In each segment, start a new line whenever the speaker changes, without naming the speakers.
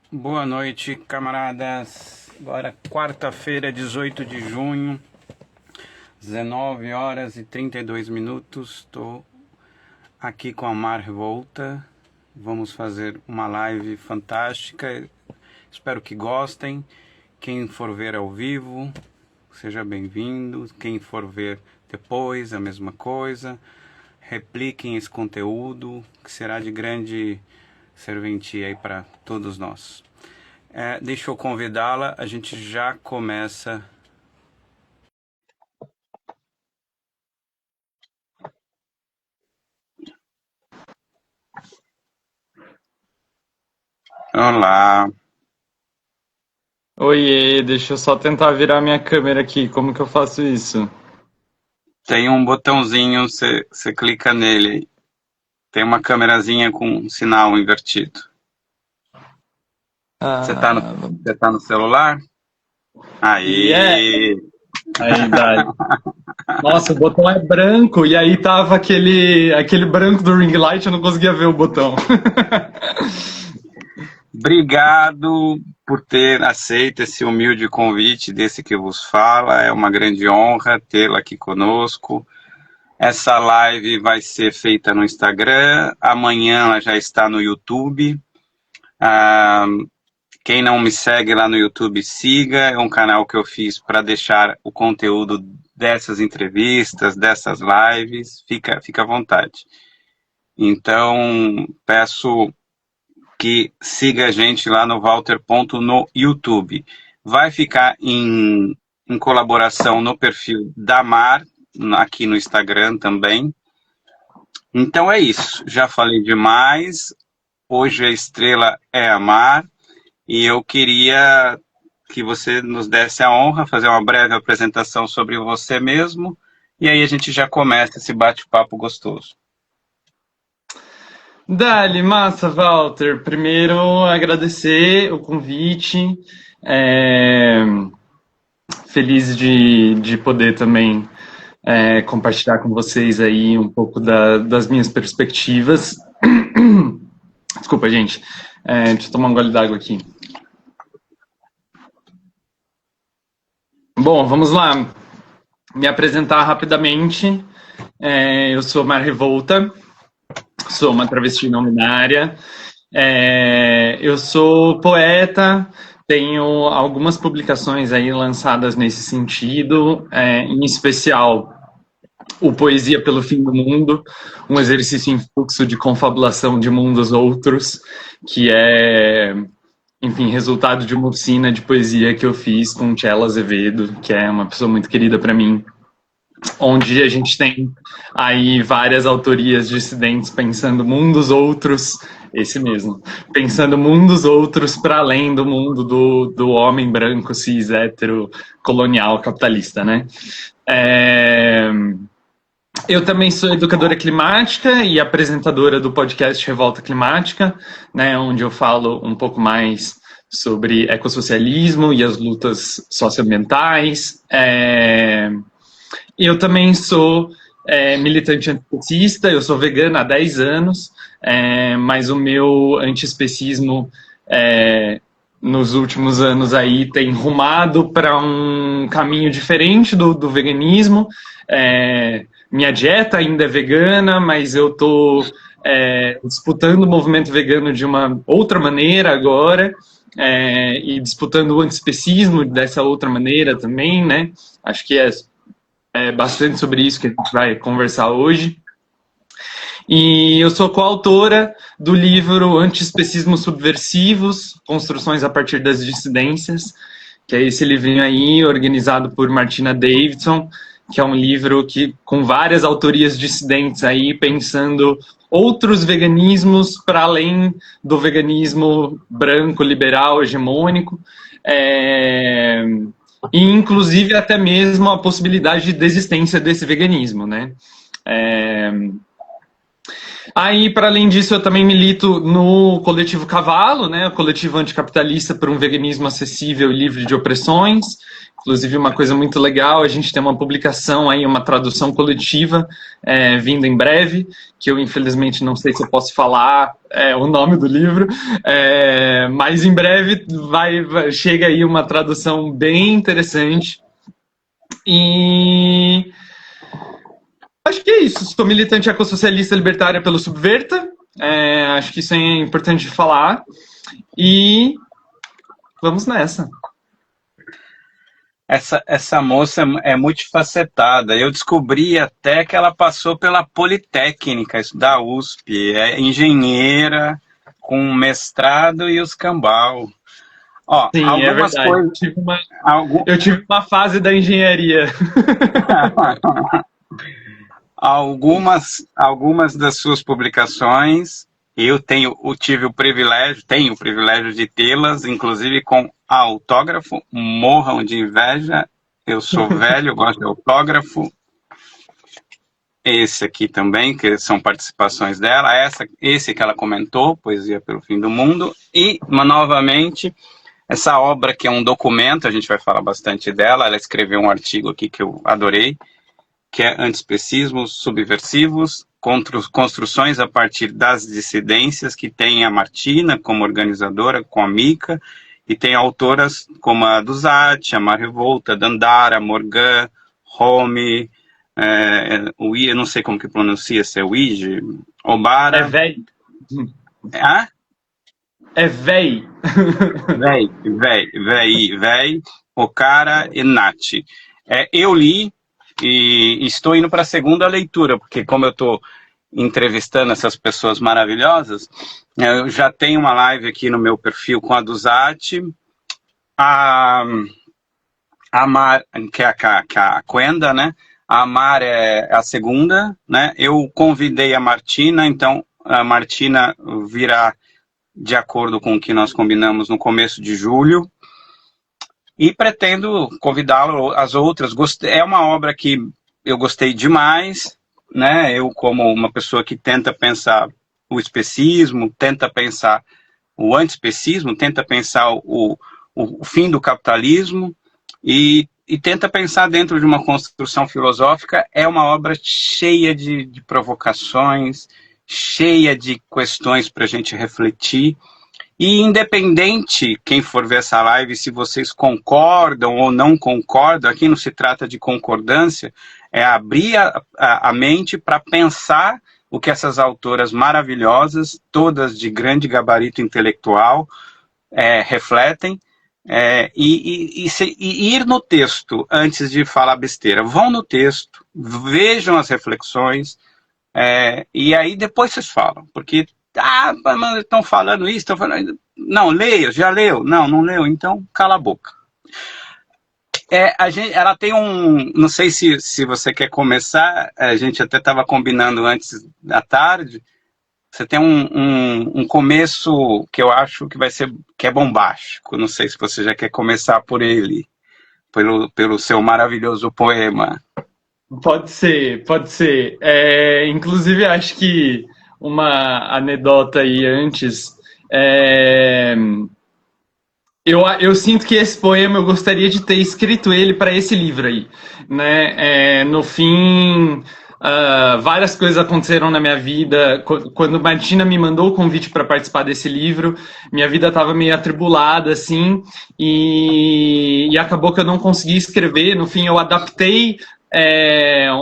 Boa noite, camaradas. Agora, quarta-feira, 18 de junho, 19 horas e 32 minutos. Estou aqui com a Mar Revolta. Vamos fazer uma live fantástica. Espero que gostem. Quem for ver ao vivo, seja bem-vindo. Quem for ver depois, a mesma coisa. Repliquem esse conteúdo, que será de grande serventia aí para todos nós. Deixa eu convidá-la, a gente já começa. Olá.
Oiê, deixa eu só tentar virar minha câmera aqui. Como que eu faço isso?
Tem um botãozinho, você clica nele. Tem uma câmerazinha com um sinal invertido. Você tá no celular? Aí.
Aí, dá. Nossa, o botão é branco e aí tava aquele branco do ring light, eu não conseguia ver o botão.
Obrigado por ter aceito esse humilde convite desse que vos fala. É uma grande honra tê-la aqui conosco. Essa live vai ser feita no Instagram. Amanhã ela já está no YouTube. Quem não me segue lá no YouTube, siga. É um canal que eu fiz para deixar o conteúdo dessas entrevistas, dessas lives. Fica à vontade. Então, peço que siga a gente lá no Walter Ponto no YouTube. Vai ficar em colaboração no perfil da Mar, aqui no Instagram também. Então é isso. Já falei demais. Hoje a estrela é a Mar. E eu queria que você nos desse a honra, fazer uma breve apresentação sobre você mesmo. E aí a gente já começa esse bate-papo gostoso.
Dali, massa, Walter. Primeiro, agradecer o convite. Feliz de poder também compartilhar com vocês aí um pouco das minhas perspectivas. Desculpa, gente. Deixa eu tomar um gole d'água aqui. Bom, vamos lá. Me apresentar rapidamente. Eu sou Mar Revolta. Sou uma travesti não binária. Eu sou poeta, tenho algumas publicações aí lançadas nesse sentido, em especial o Poesia pelo Fim do Mundo, um exercício em fluxo de confabulação de mundos outros, que é, enfim, resultado de uma oficina de poesia que eu fiz com Tchela Azevedo, que é uma pessoa muito querida para mim, onde a gente tem aí várias autorias dissidentes pensando mundos outros, esse mesmo, pensando mundos outros para além do mundo do homem branco, cis, hétero, colonial, capitalista, né? Eu também sou educadora climática e apresentadora do podcast Revolta Climática, né, onde eu falo um pouco mais sobre ecossocialismo e as lutas socioambientais. Eu também sou militante antiespecista, eu sou vegana há 10 anos, mas o meu antiespecismo nos últimos anos aí tem rumado para um caminho diferente do veganismo. Minha dieta ainda é vegana, mas eu estou disputando o movimento vegano de uma outra maneira agora, e disputando o antiespecismo dessa outra maneira também, né? Acho que é bastante sobre isso que a gente vai conversar hoje. E eu sou coautora do livro Antiespecismos Subversivos, Construções a partir das Dissidências, que é esse livrinho aí, organizado por Martina Davidson, que é um livro com várias autorias dissidentes aí, pensando outros veganismos para além do veganismo branco, liberal, hegemônico, e inclusive até mesmo a possibilidade de desistência desse veganismo, né? Aí, para além disso, eu também milito no Coletivo Cavalo, né, o coletivo anticapitalista por um veganismo acessível e livre de opressões, Inclusive, uma coisa muito legal, a gente tem uma publicação aí, uma tradução coletiva vindo em breve, que eu infelizmente não sei se eu posso falar o nome do livro, mas em breve chega aí uma tradução bem interessante. E acho que é isso. Sou militante ecossocialista libertária pelo Subverta. Acho que isso é importante de falar. E vamos nessa.
Essa moça é multifacetada. Eu descobri até que ela passou pela Politécnica da USP. É engenheira, com mestrado e os cambal. Ó,
sim,
algumas
é verdade.
coisas.
Eu tive uma fase da engenharia.
Algumas das suas publicações eu tive o privilégio de tê-las, inclusive com autógrafo. Morram de inveja, eu sou velho, eu gosto de autógrafo. Esse aqui também, que são participações dela, esse que ela comentou, Poesia pelo Fim do Mundo, e novamente essa obra que é um documento, a gente vai falar bastante dela, ela escreveu um artigo aqui que eu adorei, que é Antiespecismos Subversivos, construções a partir das dissidências, que tem a Martina como organizadora, com a Mica, e tem autoras como a Duzati, a Mar Revolta, Dandara, Morgan, Home, eu não sei como que pronuncia, se é Ouija, Obara.
É véi.
Ah?
É véi.
Véi, Okara e Nath. Eu li e estou indo para a segunda leitura, porque como eu estou entrevistando essas pessoas maravilhosas, eu já tenho uma live aqui no meu perfil com a Duzati, a Mar, que é a Quenda, né? A Mar é a segunda, né? Eu convidei a Martina, então a Martina virá de acordo com o que nós combinamos no começo de julho. E pretendo convidá-lo às outras. É uma obra que eu gostei demais, né? Eu, como uma pessoa que tenta pensar o especismo, tenta pensar o antiespecismo, tenta pensar o fim do capitalismo e tenta pensar dentro de uma construção filosófica. É uma obra cheia de provocações, cheia de questões para a gente refletir. E independente, quem for ver essa live, se vocês concordam ou não concordam, aqui não se trata de concordância, é abrir a mente para pensar o que essas autoras maravilhosas, todas de grande gabarito intelectual, refletem, e ir no texto antes de falar besteira. Vão no texto, vejam as reflexões, e aí depois vocês falam, porque mas estão falando isso, estão falando... Não, leia, já leu? Não leu, então cala a boca. Ela tem não sei se você quer começar, a gente até estava combinando antes da tarde, você tem um começo que eu acho que é bombástico, não sei se você já quer começar por ele, pelo seu maravilhoso poema.
Pode ser. Inclusive, acho que uma anedota aí antes. Eu sinto que esse poema eu gostaria de ter escrito ele para esse livro aí, né? No fim, várias coisas aconteceram na minha vida. Quando Martina me mandou o convite para participar desse livro, minha vida estava meio atribulada, assim, e acabou que eu não consegui escrever. No fim, eu adaptei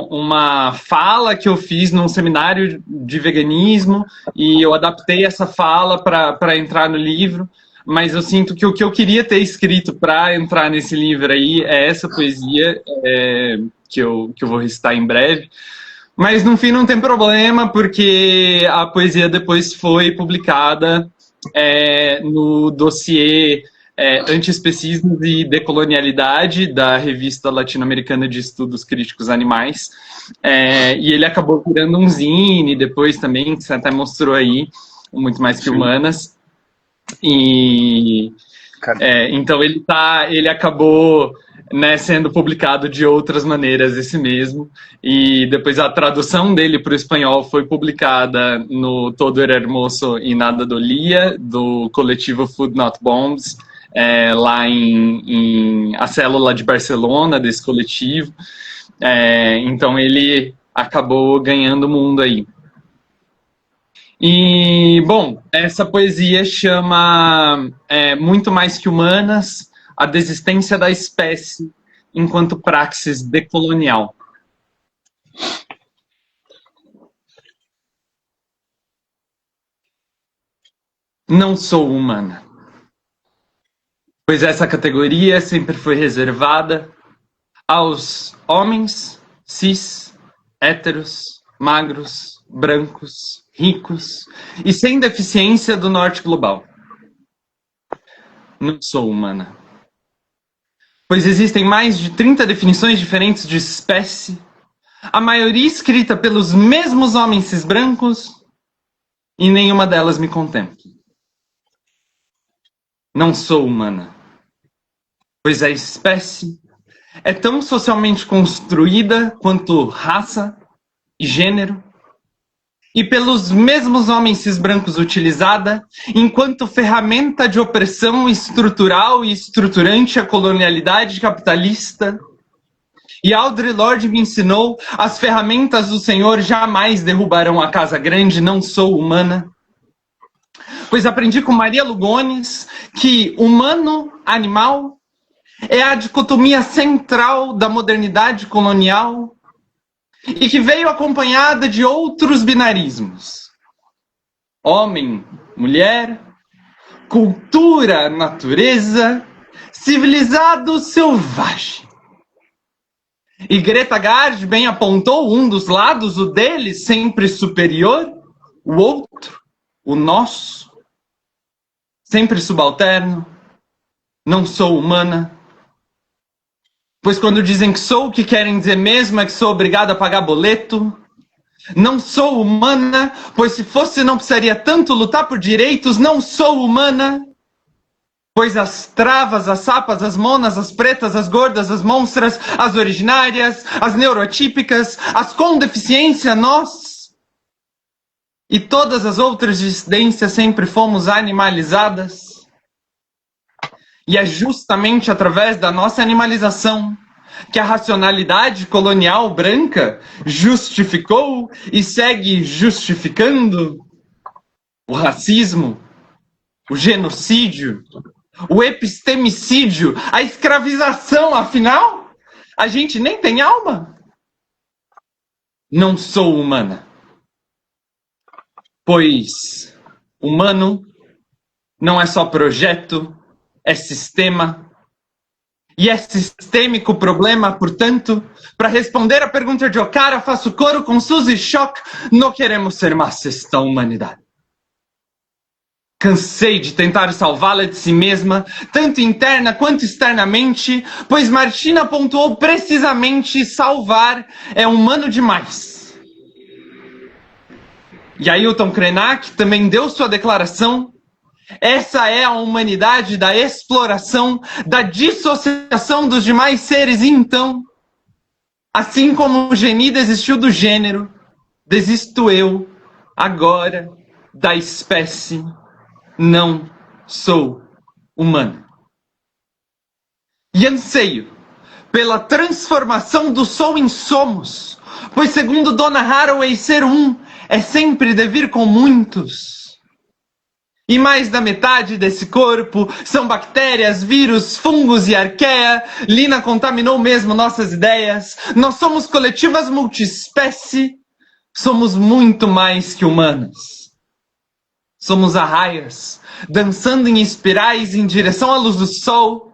uma fala que eu fiz num seminário de veganismo e eu adaptei essa fala para entrar no livro, mas eu sinto que o que eu queria ter escrito para entrar nesse livro aí é essa poesia que eu vou recitar em breve, mas no fim não tem problema, porque a poesia depois foi publicada no dossiê Antiespecismos e Decolonialidade, da Revista Latino-Americana de Estudos Críticos Animais, e ele acabou virando um zine depois também, que você até mostrou aí, Muito Mais Que Humanas, e então ele acabou, né, sendo publicado de outras maneiras, esse mesmo, e depois a tradução dele para o espanhol foi publicada no Todo Era Hermoso e Nada Dolia, do coletivo Food Not Bombs, lá em a célula de Barcelona desse coletivo. Então ele acabou ganhando o mundo aí. E, bom, essa poesia chama Muito Mais Que Humanas, a desistência da espécie enquanto praxis decolonial. Não sou humana, pois essa categoria sempre foi reservada aos homens cis, héteros, magros, brancos, ricos e sem deficiência do norte global. Não sou humana, pois existem mais de 30 definições diferentes de espécie, a maioria escrita pelos mesmos homens cis brancos, e nenhuma delas me contempla. Não sou humana, pois a espécie é tão socialmente construída quanto raça e gênero, e pelos mesmos homens cis brancos utilizada enquanto ferramenta de opressão estrutural e estruturante à colonialidade capitalista. E Audre Lorde me ensinou: as ferramentas do Senhor jamais derrubarão a casa grande. Não sou humana, pois aprendi com Maria Lugones que humano-animal é a dicotomia central da modernidade colonial e que veio acompanhada de outros binarismos: homem, mulher, cultura, natureza, civilizado, selvagem. E Greta Gard bem apontou um dos lados, o dele, sempre superior, o outro, o nosso, sempre subalterno. Não sou humana, pois quando dizem que sou, o que querem dizer mesmo é que sou obrigada a pagar boleto. Não sou humana, pois se fosse não precisaria tanto lutar por direitos. Não sou humana, pois as travas, as sapas, as monas, as pretas, as gordas, as monstras, as originárias, as neurotípicas, as com deficiência, nós e todas as outras dissidências sempre fomos animalizadas. E é justamente através da nossa animalização que a racionalidade colonial branca justificou e segue justificando o racismo, o genocídio, o epistemicídio, a escravização. Afinal, a gente nem tem alma. Não sou humana, pois humano não é só projeto, é sistema. E é sistêmico o problema, portanto, para responder à pergunta de Okara, faço coro com Suzy Shock: não queremos ser mais esta humanidade. Cansei de tentar salvá-la de si mesma, tanto interna quanto externamente, pois Martina pontuou precisamente: salvar é humano demais. E Ailton Krenak também deu sua declaração: essa é a humanidade da exploração, da dissociação dos demais seres. E então, assim como o Geni desistiu do gênero, desisto eu, agora, da espécie. Não sou humano. E anseio pela transformação do sou em somos, pois segundo Donna Haraway, ser um é sempre devir com muitos. E mais da metade desse corpo são bactérias, vírus, fungos e arqueia. Lina contaminou mesmo nossas ideias. Nós somos coletivas multiespécie. Somos muito mais que humanos. Somos arraias, dançando em espirais em direção à luz do sol.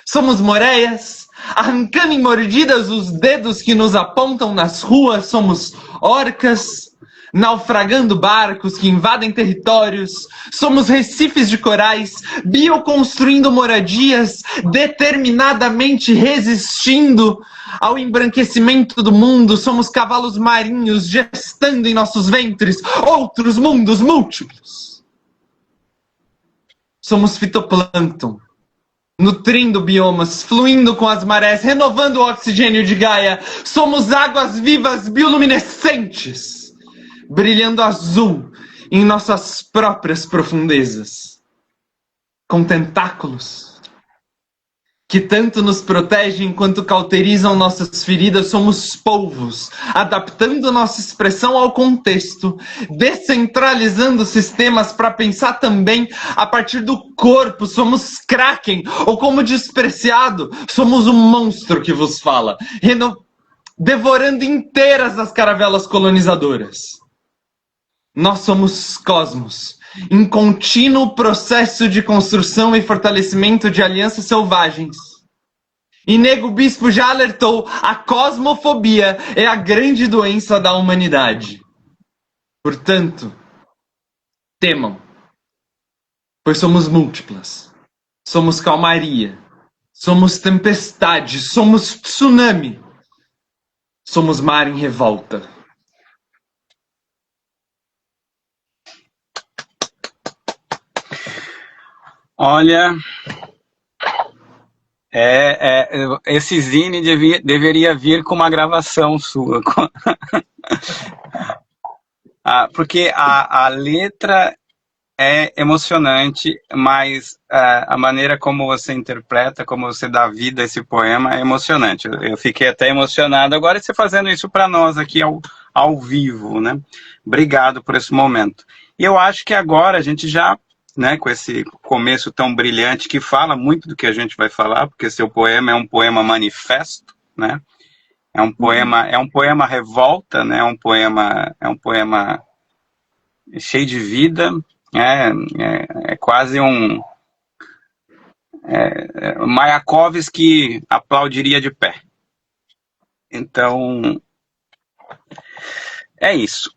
Somos moreias, arrancando em mordidas os dedos que nos apontam nas ruas. Somos orcas, naufragando barcos que invadem territórios. Somos recifes de corais, bioconstruindo moradias, determinadamente resistindo ao embranquecimento do mundo. Somos cavalos marinhos gestando em nossos ventres outros mundos múltiplos. Somos fitoplâncton, nutrindo biomas, fluindo com as marés, renovando o oxigênio de Gaia. Somos águas vivas bioluminescentes, brilhando azul em nossas próprias profundezas, com tentáculos que tanto nos protegem quanto cauterizam nossas feridas, somos polvos, adaptando nossa expressão ao contexto, descentralizando sistemas para pensar também a partir do corpo. Somos Kraken, ou como despreciado, somos um monstro que vos fala, devorando inteiras as caravelas colonizadoras. Nós somos cosmos, em contínuo processo de construção e fortalecimento de alianças selvagens. E Nego Bispo já alertou, a cosmofobia é a grande doença da humanidade. Portanto, temam, pois somos múltiplas. Somos calmaria, somos tempestade, somos tsunami, somos mar em revolta.
Olha, esse zine deveria vir com uma gravação sua. Porque a letra é emocionante, mas a maneira como você interpreta, como você dá vida a esse poema é emocionante. Eu fiquei até emocionado. Agora você fazendo isso para nós aqui ao vivo, né? Obrigado por esse momento. E eu acho que agora a gente já, né, com esse começo tão brilhante que fala muito do que a gente vai falar, porque seu poema é um poema manifesto, né? É um poema revolta, né? É um poema cheio de vida, é quase um Mayakovsky aplaudiria de pé. Então, é isso.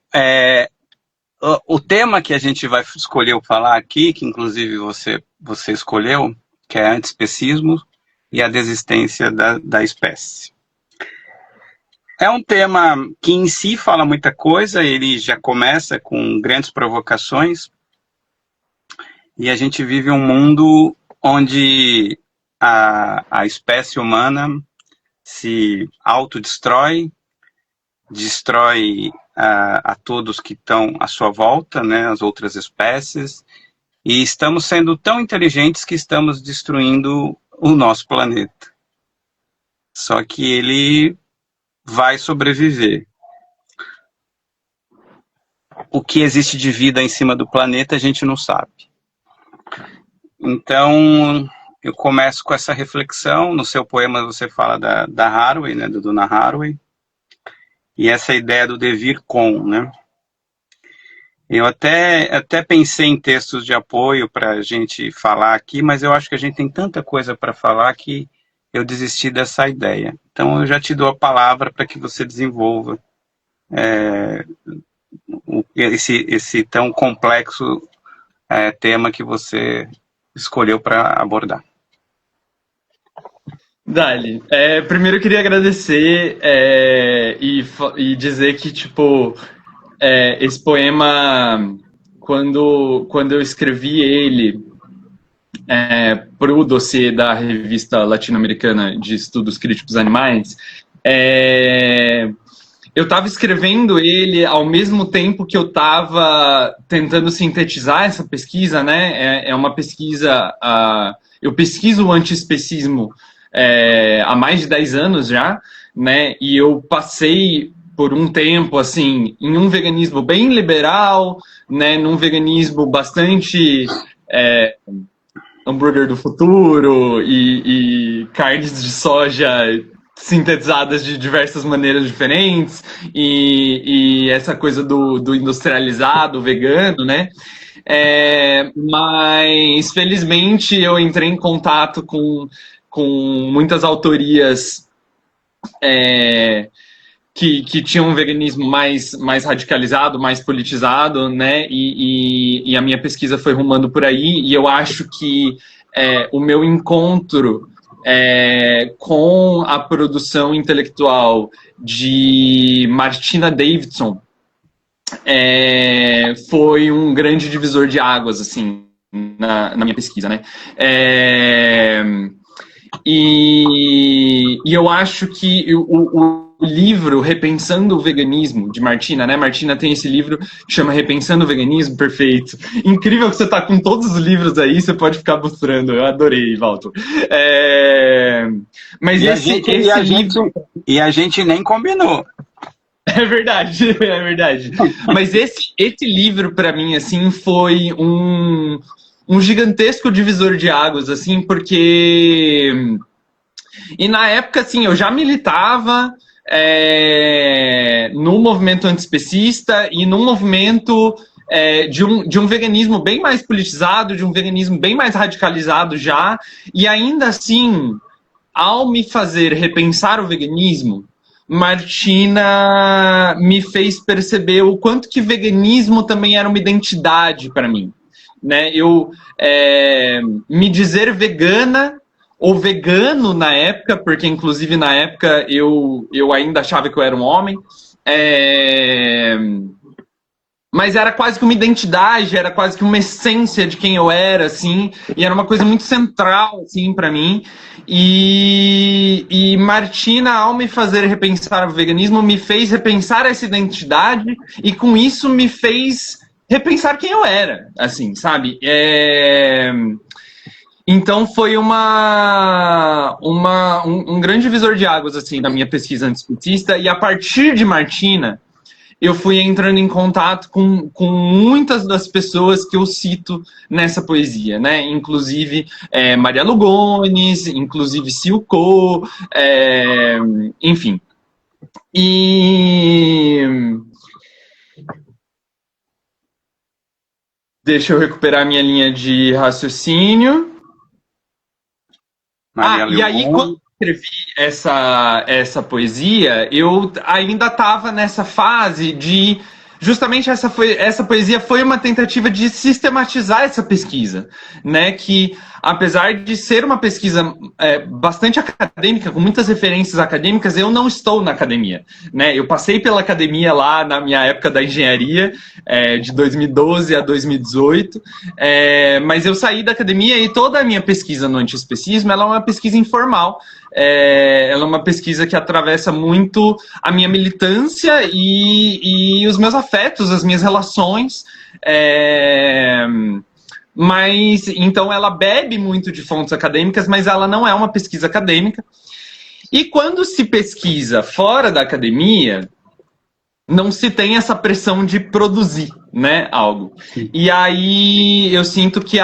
O tema que a gente vai escolher falar aqui, que inclusive você escolheu, que é antiespecismo e a desistência da espécie. É um tema que em si fala muita coisa, ele já começa com grandes provocações, e a gente vive um mundo onde a espécie humana se autodestrói, destrói a todos que estão à sua volta, né, as outras espécies, e estamos sendo tão inteligentes que estamos destruindo o nosso planeta. Só que ele vai sobreviver. O que existe de vida em cima do planeta a gente não sabe. Então, eu começo com essa reflexão. No seu poema você fala da Haraway, né, do Donna Haraway, e essa ideia do devir com, né? Eu até pensei em textos de apoio para a gente falar aqui, mas eu acho que a gente tem tanta coisa para falar que eu desisti dessa ideia. Então eu já te dou a palavra para que você desenvolva esse tão complexo tema que você escolheu para abordar.
Dali, primeiro eu queria agradecer e dizer que, tipo, esse poema, quando eu escrevi ele para o dossiê da revista latino-americana de estudos críticos animais, eu estava escrevendo ele ao mesmo tempo que eu estava tentando sintetizar essa pesquisa, né? É uma pesquisa, eu pesquiso o antiespecismo há mais de 10 anos já, né? E eu passei por um tempo, assim, em um veganismo bem liberal, né? Num veganismo bastante hambúrguer do futuro e carnes de soja sintetizadas de diversas maneiras diferentes, e essa coisa do industrializado, vegano, né? Mas, felizmente, eu entrei em contato com muitas autorias que tinham um veganismo mais radicalizado, mais politizado, né? E a minha pesquisa foi rumando por aí, e eu acho que o meu encontro com a produção intelectual de Martina Davidson foi um grande divisor de águas, assim, na minha pesquisa, né? E eu acho que livro Repensando o Veganismo, de Martina, né? Martina tem esse livro que chama Repensando o Veganismo, perfeito. Incrível que você tá com todos os livros aí, você pode ficar mostrando. Eu adorei, Walter. Mas
e a gente nem combinou.
É verdade, é verdade. Mas esse livro, para mim, assim, foi um gigantesco divisor de águas, assim, porque... E na época, assim, eu já militava no movimento antiespecista e num movimento de um veganismo bem mais politizado, de um veganismo bem mais radicalizado já, e ainda assim, ao me fazer repensar o veganismo, Martina me fez perceber o quanto que veganismo também era uma identidade para mim, né? Me dizer vegana ou vegano na época, porque inclusive na época eu ainda achava que eu era um homem, mas era quase que uma identidade, era quase que uma essência de quem eu era, assim, e era uma coisa muito central, assim, para mim. E Martina, ao me fazer repensar o veganismo, me fez repensar essa identidade e com isso me fez repensar quem eu era, assim, sabe? Então foi um grande divisor de águas, assim, na minha pesquisa antiespecista, e a partir de Martina, eu fui entrando em contato com muitas das pessoas que eu cito nessa poesia, né? Inclusive Maria Lugones, inclusive Silco, enfim. E... Deixa eu recuperar minha linha de raciocínio. E aí, quando eu escrevi essa poesia, eu ainda estava nessa fase de... Justamente essa poesia foi uma tentativa de sistematizar essa pesquisa, né? Que, apesar de ser uma pesquisa bastante acadêmica, com muitas referências acadêmicas, eu não estou na academia, né? Eu passei pela academia lá na minha época da engenharia, de 2012 a 2018, mas eu saí da academia e toda a minha pesquisa no antiespecismo, ela é uma pesquisa informal. Ela é uma pesquisa que atravessa muito a minha militância e os meus afetos, as minhas relações. Mas então ela bebe muito de fontes acadêmicas, mas ela não é uma pesquisa acadêmica. E quando se pesquisa fora da academia, não se tem essa pressão de produzir, né, algo. Sim. E aí eu sinto que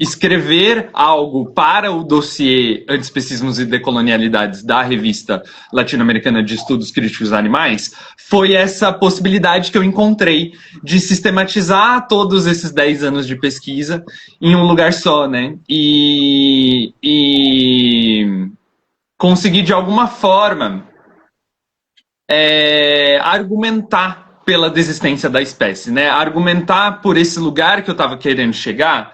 escrever algo para o dossiê Antiespecismos e Decolonialidades da Revista Latino-Americana de Estudos Críticos Animais foi essa possibilidade que eu encontrei de sistematizar todos esses 10 anos de pesquisa em um lugar só, né? E conseguir, de alguma forma, argumentar pela desistência da espécie, né? Argumentar por esse lugar que eu estava querendo chegar,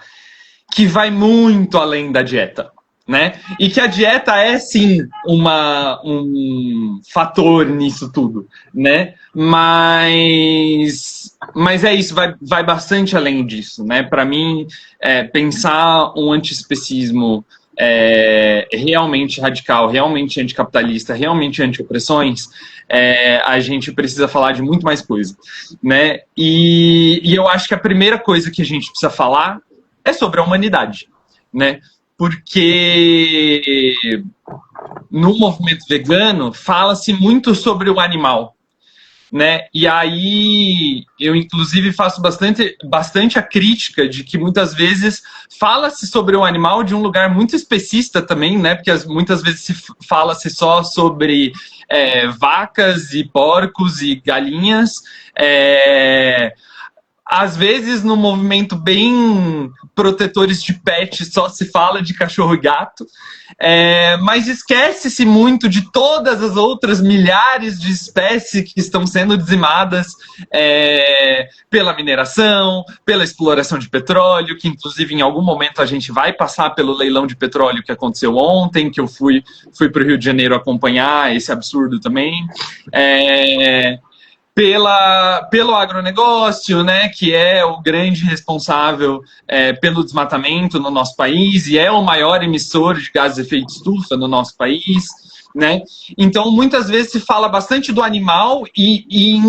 que vai muito além da dieta, né? E que a dieta é, sim, um fator nisso tudo, né? Mas é isso, vai bastante além disso, né? Para mim, pensar um antiespecismo realmente radical, realmente anticapitalista, realmente anti-opressões, a gente precisa falar de muito mais coisa, né? E eu acho que a primeira coisa que a gente precisa falar é sobre a humanidade, né? Porque no movimento vegano fala-se muito sobre o animal, né? E aí eu inclusive faço bastante a crítica de que muitas vezes fala-se sobre o animal de um lugar muito especista também, né? Porque muitas vezes fala-se só sobre vacas e porcos e galinhas, às vezes, no movimento bem protetores de pet, só se fala de cachorro e gato, mas esquece-se muito de todas as outras milhares de espécies que estão sendo dizimadas pela mineração, pela exploração de petróleo, que inclusive em algum momento a gente vai passar pelo leilão de petróleo que aconteceu ontem, que eu fui para o Rio de Janeiro acompanhar esse absurdo também. pelo agronegócio, né, que é o grande responsável pelo desmatamento no nosso país e é o maior emissor de gases de efeito estufa no nosso país, né? Então, muitas vezes se fala bastante do animal e em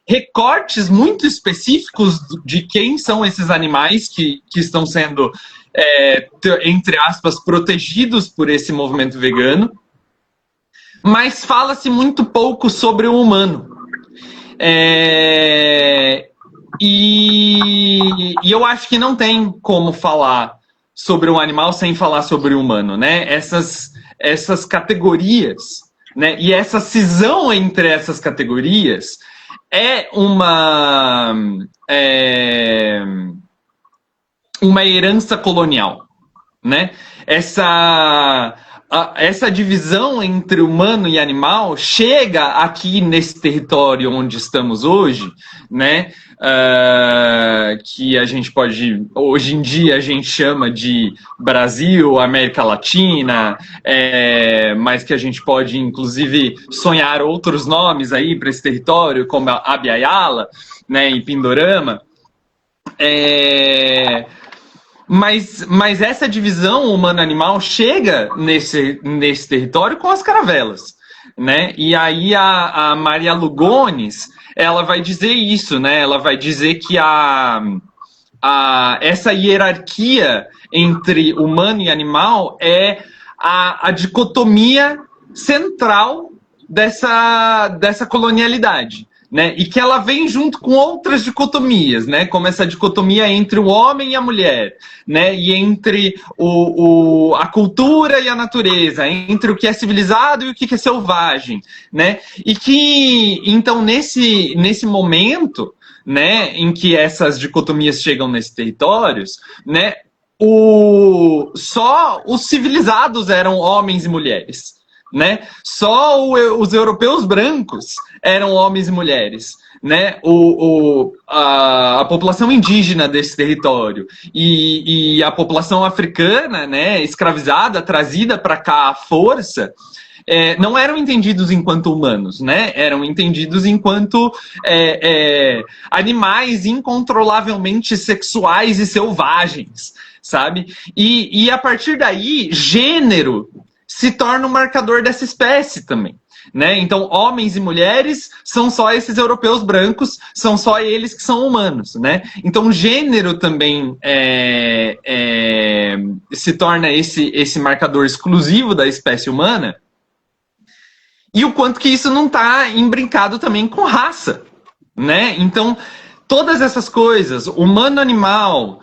recortes muito específicos de quem são esses animais que estão sendo, entre aspas, protegidos por esse movimento vegano, mas fala-se muito pouco sobre o humano. E eu acho que não tem como falar sobre o animal sem falar sobre o humano, né? Essas categorias, né? E essa cisão entre essas categorias é uma herança colonial, né? Essa divisão entre humano e animal chega aqui nesse território onde estamos hoje, né? Que a gente pode, hoje em dia a gente chama de Brasil, América Latina, mas que a gente pode inclusive sonhar outros nomes aí para esse território, como Abya Yala, né, e Pindorama. Mas essa divisão humano-animal chega nesse território com as caravelas, né? E aí a Maria Lugones, ela vai dizer isso, né? Ela vai dizer que essa hierarquia entre humano e animal é a dicotomia central dessa colonialidade, né? E que ela vem junto com outras dicotomias, né? Como essa dicotomia entre o homem e a mulher, né? E entre a cultura e a natureza, entre o que é civilizado e o que é selvagem, né? E que, então, nesse momento, né, em que essas dicotomias chegam nesses territórios, né, só os civilizados eram homens e mulheres, né? Só os europeus brancos eram homens e mulheres, né? A população indígena desse território e a população africana, né, escravizada, trazida para cá à força, não eram entendidos enquanto humanos, né? Eram entendidos enquanto animais incontrolavelmente sexuais e selvagens, sabe? E a partir daí, gênero se torna um marcador dessa espécie também, né? Então, homens e mulheres são só esses europeus brancos, são só eles que são humanos, né? Então, gênero também se torna esse marcador exclusivo da espécie humana, e o quanto que isso não está imbrincado também com raça, né? Então, todas essas coisas, humano-animal,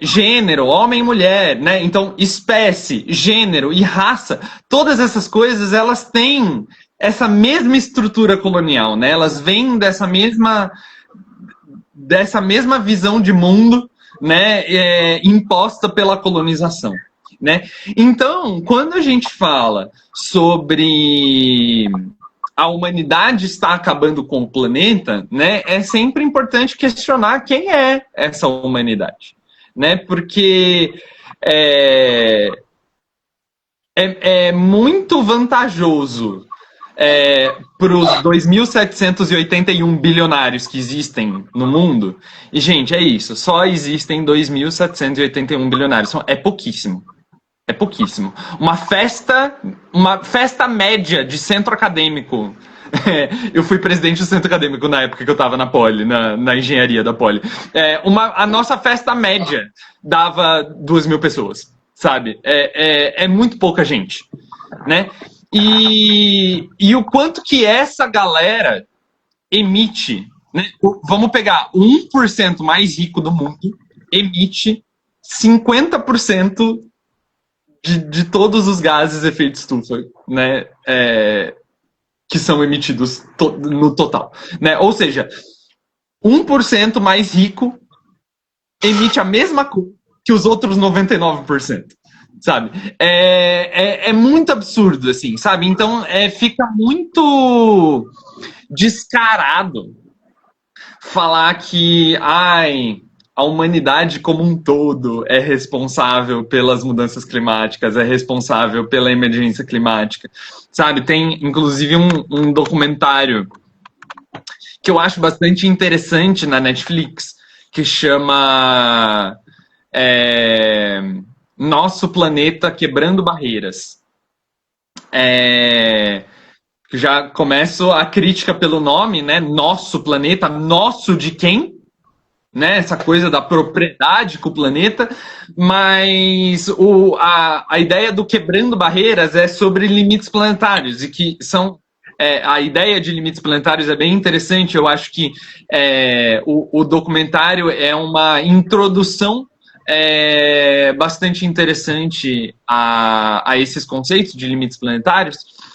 gênero, homem e mulher, né? Então, espécie, gênero e raça, todas essas coisas, elas têm essa mesma estrutura colonial, né? Elas vêm dessa mesma visão de mundo, né? Imposta pela colonização, né? Então, quando a gente fala sobre a humanidade está acabando com o planeta, né? É sempre importante questionar quem é essa humanidade, né? Porque é muito vantajoso para os 2.781 bilionários que existem no mundo. E, gente, é isso. Só existem 2.781 bilionários. É pouquíssimo. É pouquíssimo. Uma festa média de centro acadêmico. Eu fui presidente do centro acadêmico na época que eu estava na Poli, na engenharia da Poli. A nossa festa média dava 2.000 pessoas, sabe? É muito pouca gente, né? E o quanto que essa galera emite, né? Vamos pegar o 1% mais rico do mundo, emite 50% de todos os gases de efeito estufa, né? Que são emitidos no total, né? Ou seja, 1% mais rico emite a mesma coisa que os outros 99%, sabe? É muito absurdo, assim, sabe? Então, fica muito descarado falar que, a humanidade como um todo é responsável pelas mudanças climáticas, é responsável pela emergência climática, sabe? Tem, inclusive, um documentário que eu acho bastante interessante na Netflix, que chama Nosso Planeta Quebrando Barreiras. Já começo a crítica pelo nome, né? Nosso planeta, nosso de quem? Né? Essa coisa da propriedade com o planeta, mas a ideia do quebrando barreiras é sobre limites planetários, e que são a ideia de limites planetários é bem interessante. Eu acho que o documentário é uma introdução bastante interessante a esses conceitos de limites planetários,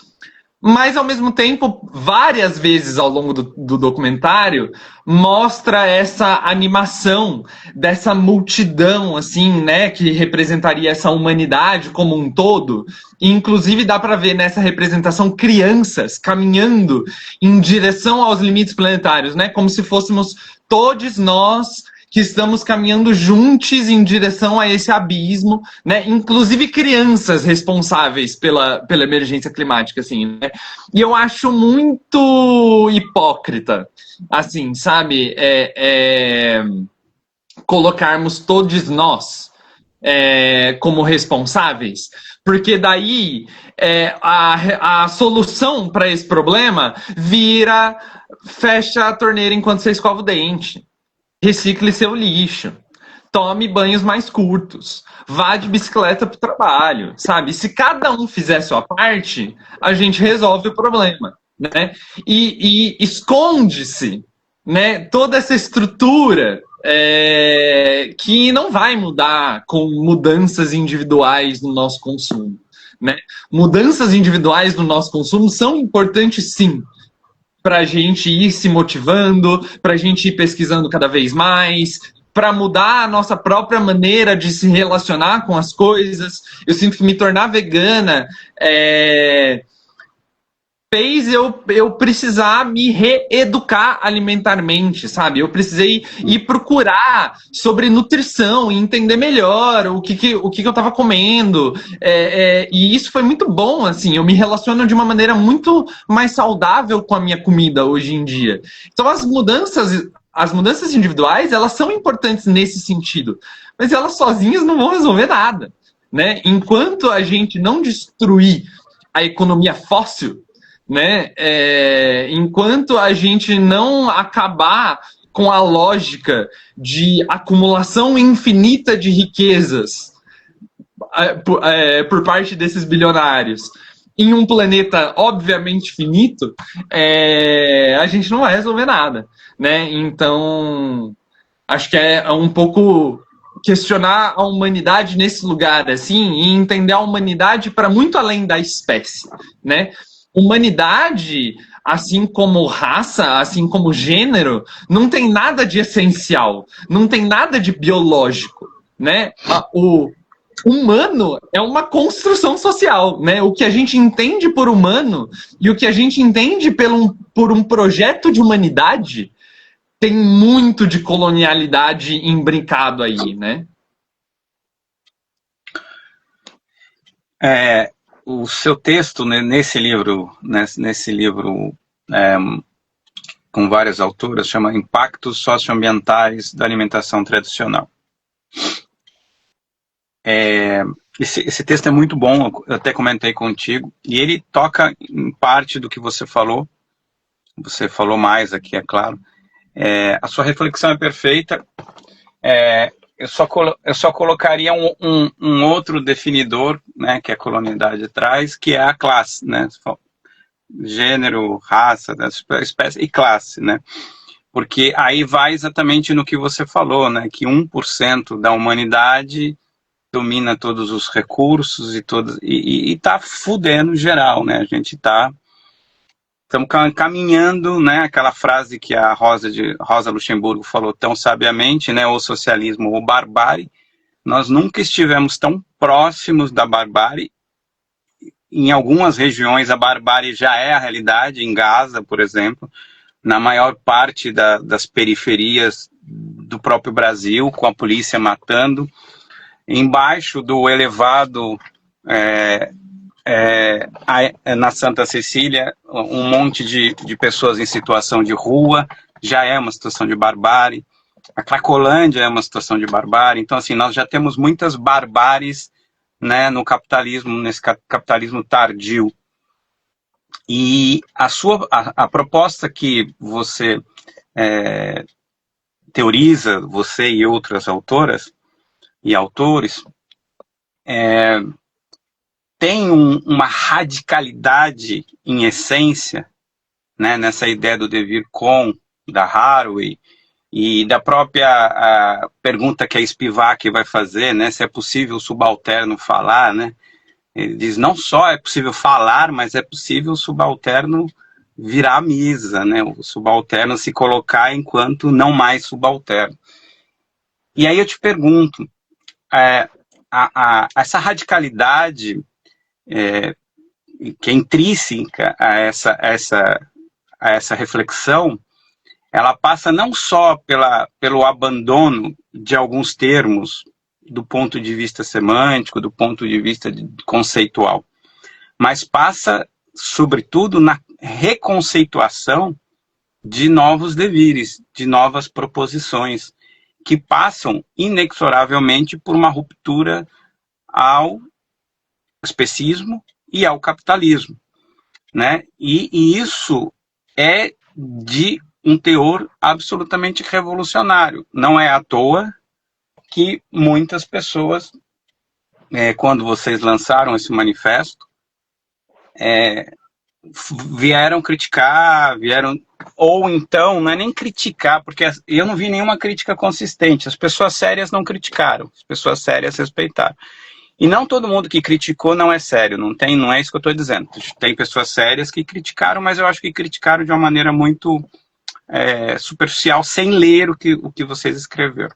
mas, ao mesmo tempo, várias vezes ao longo do documentário, mostra essa animação dessa multidão, assim, né, que representaria essa humanidade como um todo. E, inclusive, dá para ver nessa representação crianças caminhando em direção aos limites planetários, né, como se fôssemos todos nós que estamos caminhando juntos em direção a esse abismo, né? Inclusive crianças responsáveis pela emergência climática, assim, né? E eu acho muito hipócrita, assim, sabe? Colocarmos todos nós como responsáveis, porque daí a solução para esse problema vira fecha a torneira enquanto você escova o dente. Recicle seu lixo, tome banhos mais curtos, vá de bicicleta para o trabalho, sabe? Se cada um fizer sua parte, a gente resolve o problema, né? E esconde-se, né, toda essa estrutura que não vai mudar com mudanças individuais no nosso consumo, né? Mudanças individuais no nosso consumo são importantes, sim, para a gente ir se motivando, para a gente ir pesquisando cada vez mais, para mudar a nossa própria maneira de se relacionar com as coisas. Eu sinto que me tornar vegana fez eu precisar me reeducar alimentarmente, sabe? Eu precisei ir procurar sobre nutrição e entender melhor o que eu estava comendo. E isso foi muito bom, assim. Eu me relaciono de uma maneira muito mais saudável com a minha comida hoje em dia. Então, as mudanças individuais, elas são importantes nesse sentido, mas elas sozinhas não vão resolver nada, né? Enquanto a gente não destruir a economia fóssil, né? Enquanto a gente não acabar com a lógica de acumulação infinita de riquezas por parte desses bilionários em um planeta obviamente finito, a gente não vai resolver nada, né? Então, acho que é um pouco questionar a humanidade nesse lugar, assim, e entender a humanidade para muito além da espécie, né? Humanidade, assim como raça, assim como gênero, não tem nada de essencial, não tem nada de biológico, né? O humano é uma construção social, né? O que a gente entende por humano e o que a gente entende por um projeto de humanidade tem muito de colonialidade imbricado aí, né?
O seu texto, né, nesse livro com várias autoras, chama Impactos Socioambientais da Alimentação Tradicional. Esse texto é muito bom, eu até comentei contigo, e ele toca em parte do que você falou mais aqui, é claro. A sua reflexão é perfeita. Eu só colocaria um outro definidor, né, que a colonialidade traz, que é a classe, né? Gênero, raça, espécie e classe, né? Porque aí vai exatamente no que você falou, né? Que 1% da humanidade domina todos os recursos e tá fudendo geral, né? A gente estamos caminhando, né? Aquela frase que a Rosa Luxemburgo falou tão sabiamente, né? Ou socialismo ou barbárie. Nós nunca estivemos tão próximos da barbárie. Em algumas regiões a barbárie já é a realidade, em Gaza, por exemplo, na maior parte das periferias do próprio Brasil, com a polícia matando. Embaixo do elevado na Santa Cecília, um monte de pessoas em situação de rua, já é uma situação de barbárie. A Cracolândia é uma situação de barbárie. Então, assim, nós já temos muitas barbáries, né, no capitalismo, nesse capitalismo tardio. E a proposta que você teoriza, você e outras autoras e autores, tem uma radicalidade em essência, né, nessa ideia do devir com, da Haraway, e da própria pergunta que a Spivak vai fazer, né, se é possível o subalterno falar, né? Ele diz, não só é possível falar, mas é possível o subalterno virar a mesa, né? O subalterno se colocar enquanto não mais subalterno. E aí eu te pergunto, essa radicalidade que é intrínseca a essa reflexão, ela passa não só pelo abandono de alguns termos do ponto de vista semântico, do ponto de vista conceitual, mas passa, sobretudo, na reconceituação de novos devires, de novas proposições, que passam inexoravelmente por uma ruptura ao especismo e ao capitalismo, né? E isso é de um teor absolutamente revolucionário. Não é à toa que muitas pessoas, quando vocês lançaram esse manifesto, vieram criticar, ou então, não é nem criticar, porque eu não vi nenhuma crítica consistente. As pessoas sérias não criticaram, as pessoas sérias respeitaram. E não todo mundo que criticou não é sério, não é isso que eu estou dizendo. Tem pessoas sérias que criticaram, mas eu acho que criticaram de uma maneira muito superficial, sem ler o que vocês escreveram.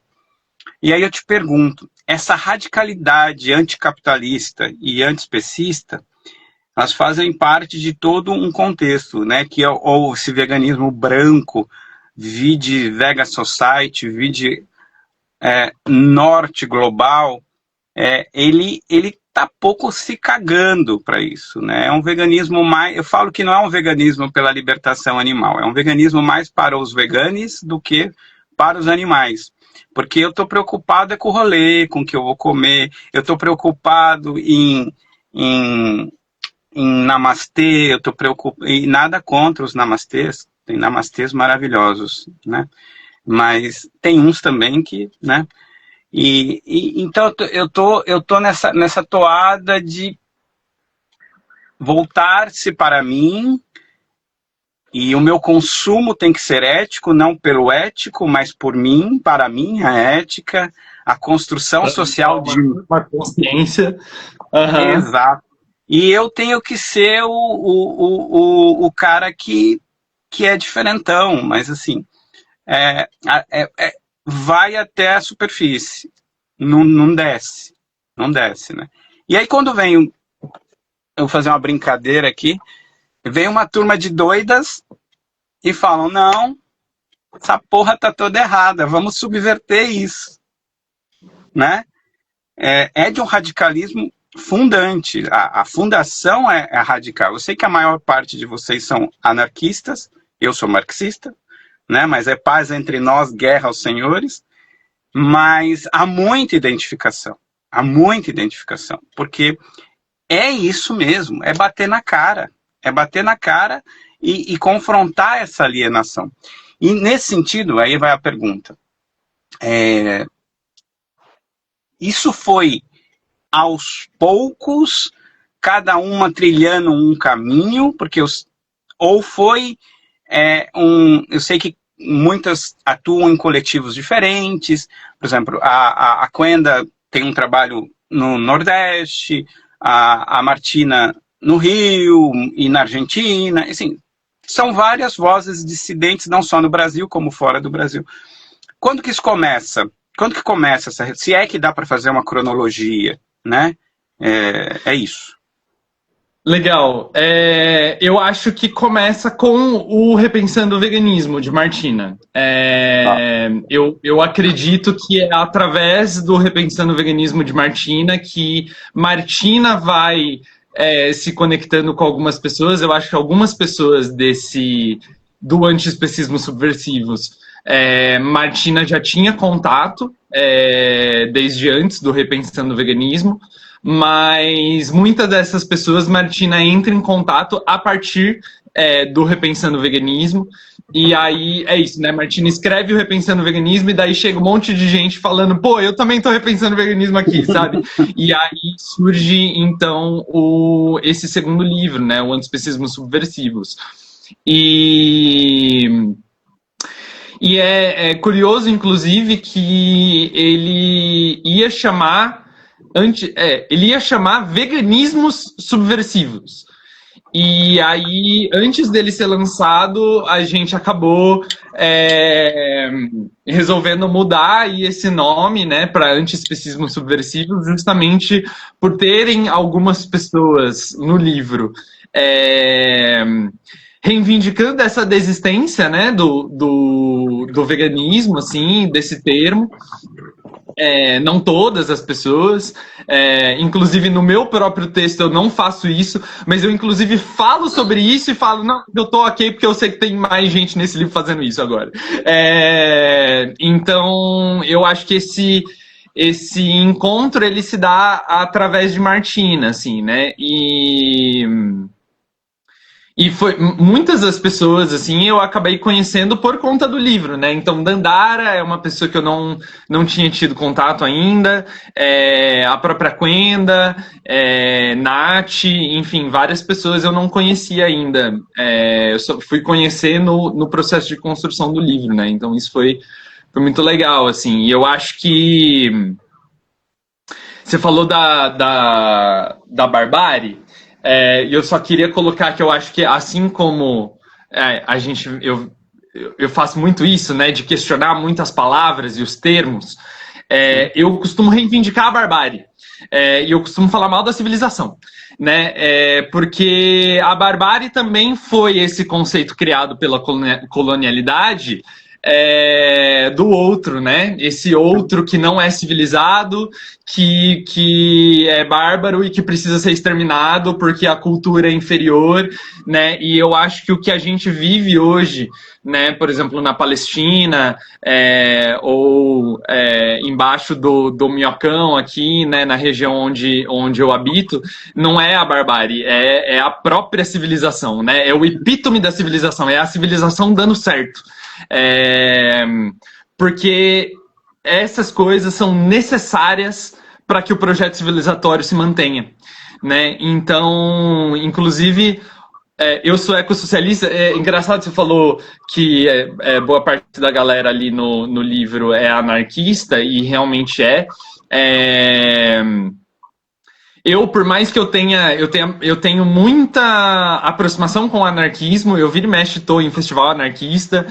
E aí eu te pergunto, essa radicalidade anticapitalista e antiespecista, elas fazem parte de todo um contexto, né, que é ou esse veganismo branco, vide Vega Society, vide norte global, ele tá pouco se cagando para isso, né? É um veganismo mais, eu falo que não é um veganismo pela libertação animal, é um veganismo mais para os veganes do que para os animais, porque eu tô preocupado com o rolê, com o que eu vou comer, eu tô preocupado em namastê, eu tô preocupado, e nada contra os namastês, tem namastês maravilhosos, né? Mas tem uns também que, né? Então eu tô nessa toada de voltar-se para mim, e o meu consumo tem que ser ético, não pelo ético, mas por mim, para mim, a ética, a construção social de
uma consciência.
Uhum. Exato. E eu tenho que ser o cara que é diferentão, mas assim, vai até a superfície, não desce, né? E aí quando eu vou fazer uma brincadeira aqui, vem uma turma de doidas e falam, não, essa porra tá toda errada, vamos subverter isso, né? É de um radicalismo fundante, a fundação é radical. Eu sei que a maior parte de vocês são anarquistas, eu sou marxista, né? Mas é paz entre nós, guerra aos senhores, mas há muita identificação, porque é isso mesmo, é bater na cara e confrontar essa alienação. E nesse sentido, aí vai a pergunta, isso foi aos poucos, cada uma trilhando um caminho, porque ou foi eu sei que muitas atuam em coletivos diferentes, por exemplo, a Quenda tem um trabalho no Nordeste, a Martina no Rio e na Argentina, assim, são várias vozes dissidentes, não só no Brasil, como fora do Brasil. Quando que isso começa? Quando que começa se é que dá para fazer uma cronologia, né? É isso.
Legal. Eu acho que começa com o Repensando o Veganismo, de Martina. Eu acredito que é através do Repensando o Veganismo de Martina que Martina vai se conectando com algumas pessoas. Eu acho que algumas pessoas do antiespecismo subversivos, Martina já tinha contato desde antes do Repensando o Veganismo, mas muitas dessas pessoas Martina entra em contato a partir do Repensando o Veganismo. E aí é isso, né? Martina escreve o Repensando o Veganismo e daí chega um monte de gente falando, pô, eu também tô repensando o veganismo aqui, sabe? E aí surge, então, esse segundo livro, né? O Antiespecismo Subversivos. E é curioso, inclusive, que ele ia chamar Veganismos Subversivos. E aí, antes dele ser lançado, a gente acabou resolvendo mudar aí esse nome, né, para Antiespecismo Subversivo, justamente por terem algumas pessoas no livro reivindicando essa desistência, né, do veganismo, assim, desse termo. Não todas as pessoas, inclusive no meu próprio texto eu não faço isso, mas eu inclusive falo sobre isso e falo, não, eu tô ok porque eu sei que tem mais gente nesse livro fazendo isso agora. Então eu acho que esse encontro ele se dá através de Martina, assim, né, e foi muitas das pessoas, assim, eu acabei conhecendo por conta do livro, né? Então, Dandara é uma pessoa que eu não tinha tido contato ainda, a própria Quenda, Nath, enfim, várias pessoas eu não conhecia ainda. Eu só fui conhecer no processo de construção do livro, né? Então, isso foi muito legal, assim. E eu acho que você falou da barbárie. E eu só queria colocar que eu acho que assim como eu faço muito isso, né, de questionar muitas palavras e os termos, eu costumo reivindicar a barbárie, e eu costumo falar mal da civilização, né, porque a barbárie também foi esse conceito criado pela colonialidade, do outro, né? Esse outro que não é civilizado, que é bárbaro e que precisa ser exterminado porque a cultura é inferior, né? E eu acho que o que a gente vive hoje, né? Por exemplo, na Palestina, ou embaixo do Minhocão aqui, né? Na região onde eu habito, não é a barbárie, é a própria civilização, né? É o epítome da civilização, é a civilização dando certo. Porque essas coisas são necessárias para que o projeto civilizatório se mantenha, né? Então, inclusive, eu sou ecossocialista. É engraçado, você falou que boa parte da galera ali no livro é anarquista, e realmente eu, por mais que eu tenho muita aproximação com o anarquismo, eu vira e mexe, estou em festival anarquista,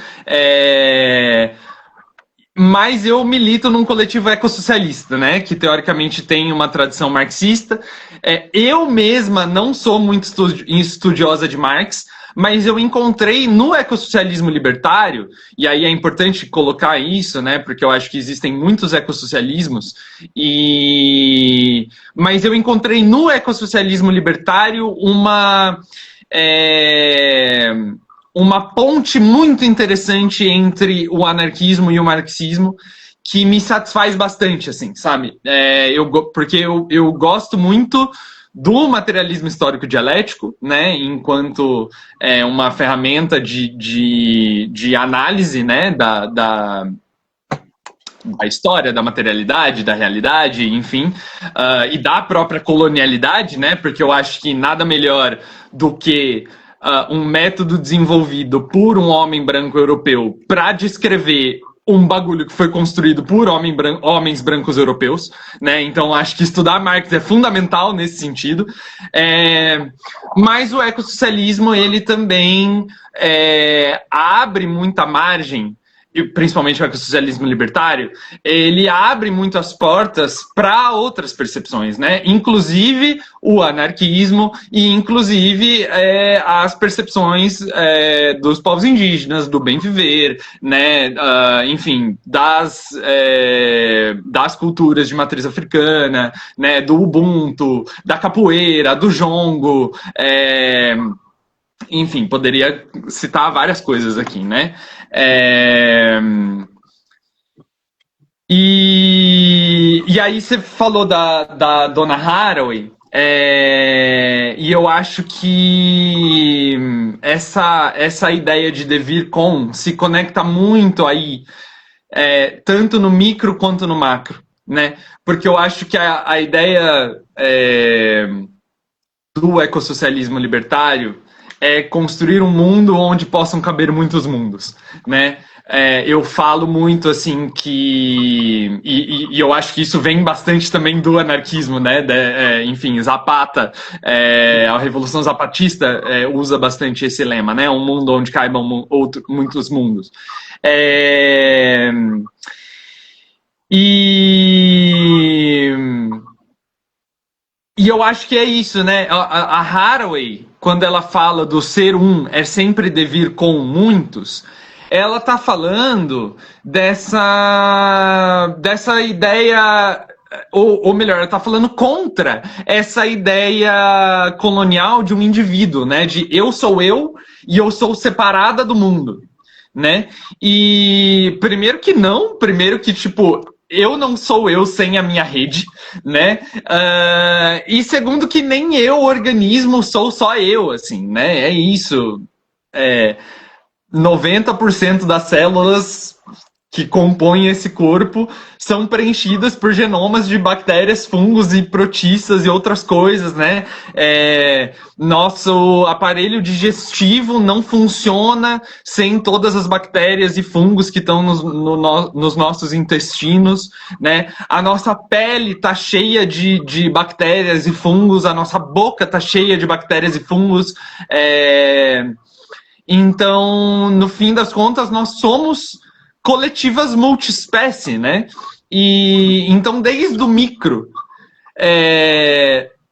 mas eu milito num coletivo ecossocialista, né, que teoricamente tem uma tradição marxista. Eu mesma não sou muito estudiosa de Marx, mas eu encontrei no ecossocialismo libertário, e aí é importante colocar isso, né, porque eu acho que existem muitos ecossocialismos, mas eu encontrei no ecossocialismo libertário uma ponte muito interessante entre o anarquismo e o marxismo, que me satisfaz bastante, assim, sabe? Porque eu gosto muito do materialismo histórico dialético, né, enquanto uma ferramenta de análise, né, da história, da materialidade, da realidade, enfim, e da própria colonialidade, né, porque eu acho que nada melhor do que um método desenvolvido por um homem branco europeu para descrever um bagulho que foi construído por homens brancos europeus, né? Então acho que estudar Marx é fundamental nesse sentido. Mas o ecossocialismo ele também abre muita margem e principalmente o ecossocialismo libertário, ele abre muitas portas para outras percepções, né? Inclusive o anarquismo e inclusive as percepções dos povos indígenas, do bem viver, né? Enfim, das culturas de matriz africana, né? Do Ubuntu, da capoeira, do jongo, enfim, poderia citar várias coisas aqui, né? E aí você falou da Donna Haraway, e eu acho que essa ideia de devir com se conecta muito aí, tanto no micro quanto no macro, né? Porque eu acho que a ideia do ecossocialismo libertário é construir um mundo onde possam caber muitos mundos, né? Eu falo muito assim que... E eu acho que isso vem bastante também do anarquismo, né? Enfim, Zapata, a Revolução Zapatista usa bastante esse lema, né? Um mundo onde caibam muitos mundos. E eu acho que é isso, né? A Haraway, quando ela fala do ser um é sempre devir com muitos, ela está falando dessa ideia, ou melhor, ela está falando contra essa ideia colonial de um indivíduo, né? De eu sou eu e eu sou separada do mundo, né? E primeiro que, tipo, eu não sou eu sem a minha rede, né? E segundo que nem eu, organismo, sou só eu, assim, né? É isso. 90% das células que compõem esse corpo são preenchidas por genomas de bactérias, fungos e protistas e outras coisas, né? Nosso aparelho digestivo não funciona sem todas as bactérias e fungos que estão nos nossos intestinos, né? A nossa pele está cheia de bactérias e fungos, a nossa boca está cheia de bactérias e fungos. Então, no fim das contas, nós somos coletivas multiespécie, né? E então, desde o micro,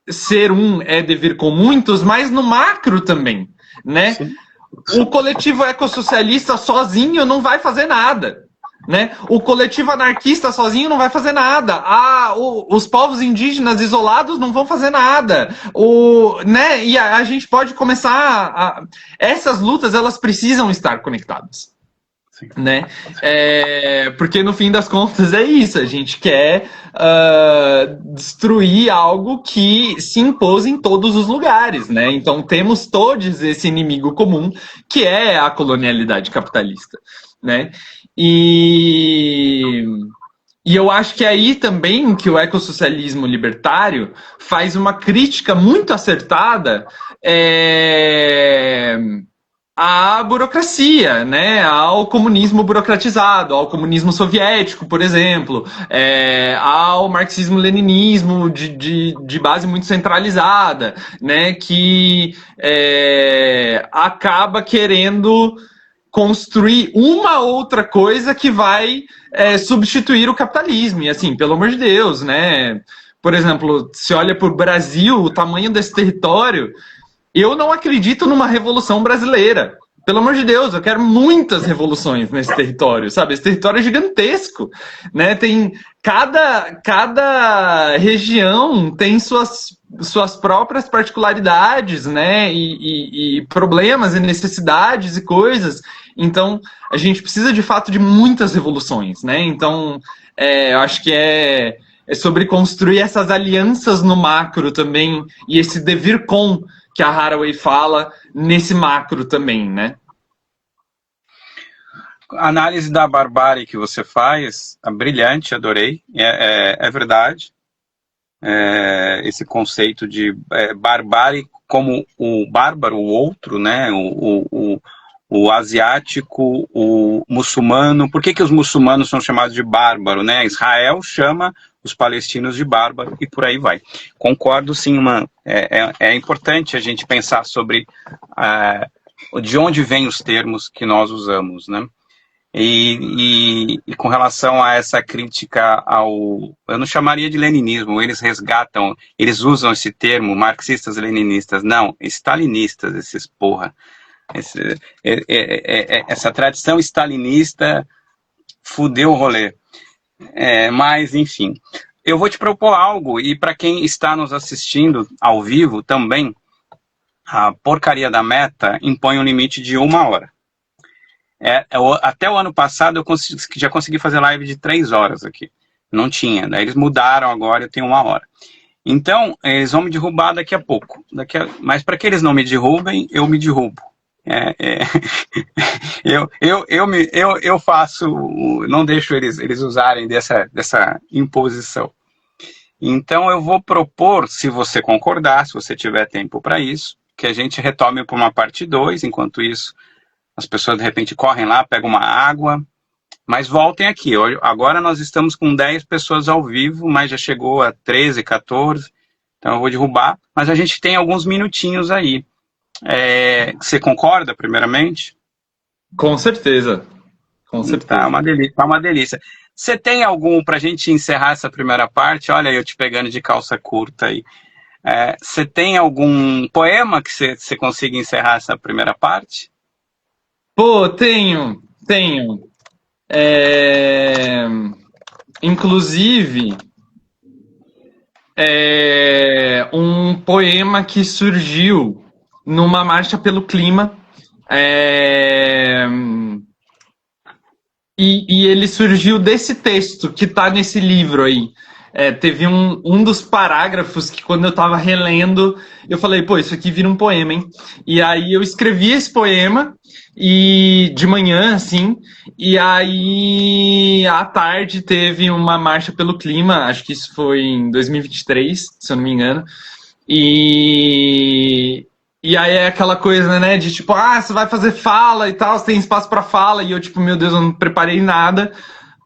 ser um é devir com muitos, mas no macro também, né? Sim. O coletivo ecossocialista sozinho não vai fazer nada, né? O coletivo anarquista sozinho não vai fazer nada. Os povos indígenas isolados não vão fazer nada. Né? E a gente pode começar essas lutas, elas precisam estar conectadas. Sim. Né? Porque no fim das contas é isso, a gente quer destruir algo que se impôs em todos os lugares, né? Então temos todos esse inimigo comum, que é a colonialidade capitalista, né? E eu acho que é aí também que o ecossocialismo libertário faz uma crítica muito acertada à burocracia, né? Ao comunismo burocratizado, ao comunismo soviético, por exemplo, ao marxismo-leninismo de base muito centralizada, né? Que acaba querendo construir uma outra coisa que vai substituir o capitalismo. E assim, pelo amor de Deus, né? Por exemplo, se olha para o Brasil, o tamanho desse território, eu não acredito numa revolução brasileira. Pelo amor de Deus, eu quero muitas revoluções nesse território, sabe? Esse território é gigantesco, né? Tem cada região tem suas próprias particularidades, né? E problemas e necessidades e coisas. Então, a gente precisa de fato de muitas revoluções, né? Então, eu acho que é sobre construir essas alianças no macro também e esse devir com que a Haraway fala nesse macro também, né?
A análise da barbárie que você faz é brilhante, adorei. É verdade. Esse conceito de barbárie como o bárbaro, o outro, né? O asiático, o muçulmano. Por que os muçulmanos são chamados de bárbaro, né? Israel chama os palestinos de bárbaro e por aí vai. Concordo, sim, é importante a gente pensar sobre de onde vêm os termos que nós usamos, né? E com relação a essa crítica eu não chamaria de leninismo, eles resgatam, eles usam esse termo, marxistas-leninistas, não, stalinistas, esses porra. Essa tradição stalinista fudeu o rolê. Mas, enfim, eu vou te propor algo, e para quem está nos assistindo ao vivo também, a porcaria da Meta impõe um limite de 1 hora. Até o ano passado eu já consegui fazer live de 3 horas aqui. Não tinha, daí eles mudaram agora, eu tenho 1 hora. Então, eles vão me derrubar daqui a pouco. Mas para que eles não me derrubem, eu me derrubo. Eu faço, não deixo eles usarem dessa imposição. Então eu vou propor, se você concordar, se você tiver tempo para isso, que a gente retome para uma parte 2, enquanto isso as pessoas de repente correm lá, pegam uma água, mas voltem aqui. Agora nós estamos com 10 pessoas ao vivo, mas já chegou a 13, 14, então eu vou derrubar, mas a gente tem alguns minutinhos aí. Você concorda, primeiramente?
Com certeza. Com certeza.
Tá uma delícia. Você tem algum, para a gente encerrar essa primeira parte? Olha, eu te pegando de calça curta aí. Você tem algum poema que você consiga encerrar essa primeira parte?
Pô, tenho. Inclusive, um poema que surgiu numa marcha pelo clima, e ele surgiu desse texto que está nesse livro aí. Teve um dos parágrafos que, quando eu estava relendo, eu falei, pô, isso aqui vira um poema, hein? E aí eu escrevi esse poema, e de manhã, assim, e aí à tarde teve uma marcha pelo clima, acho que isso foi em 2023, se eu não me engano, e aí é aquela coisa, né, de tipo, você vai fazer fala e tal, você tem espaço para fala, e eu tipo, meu Deus, eu não preparei nada.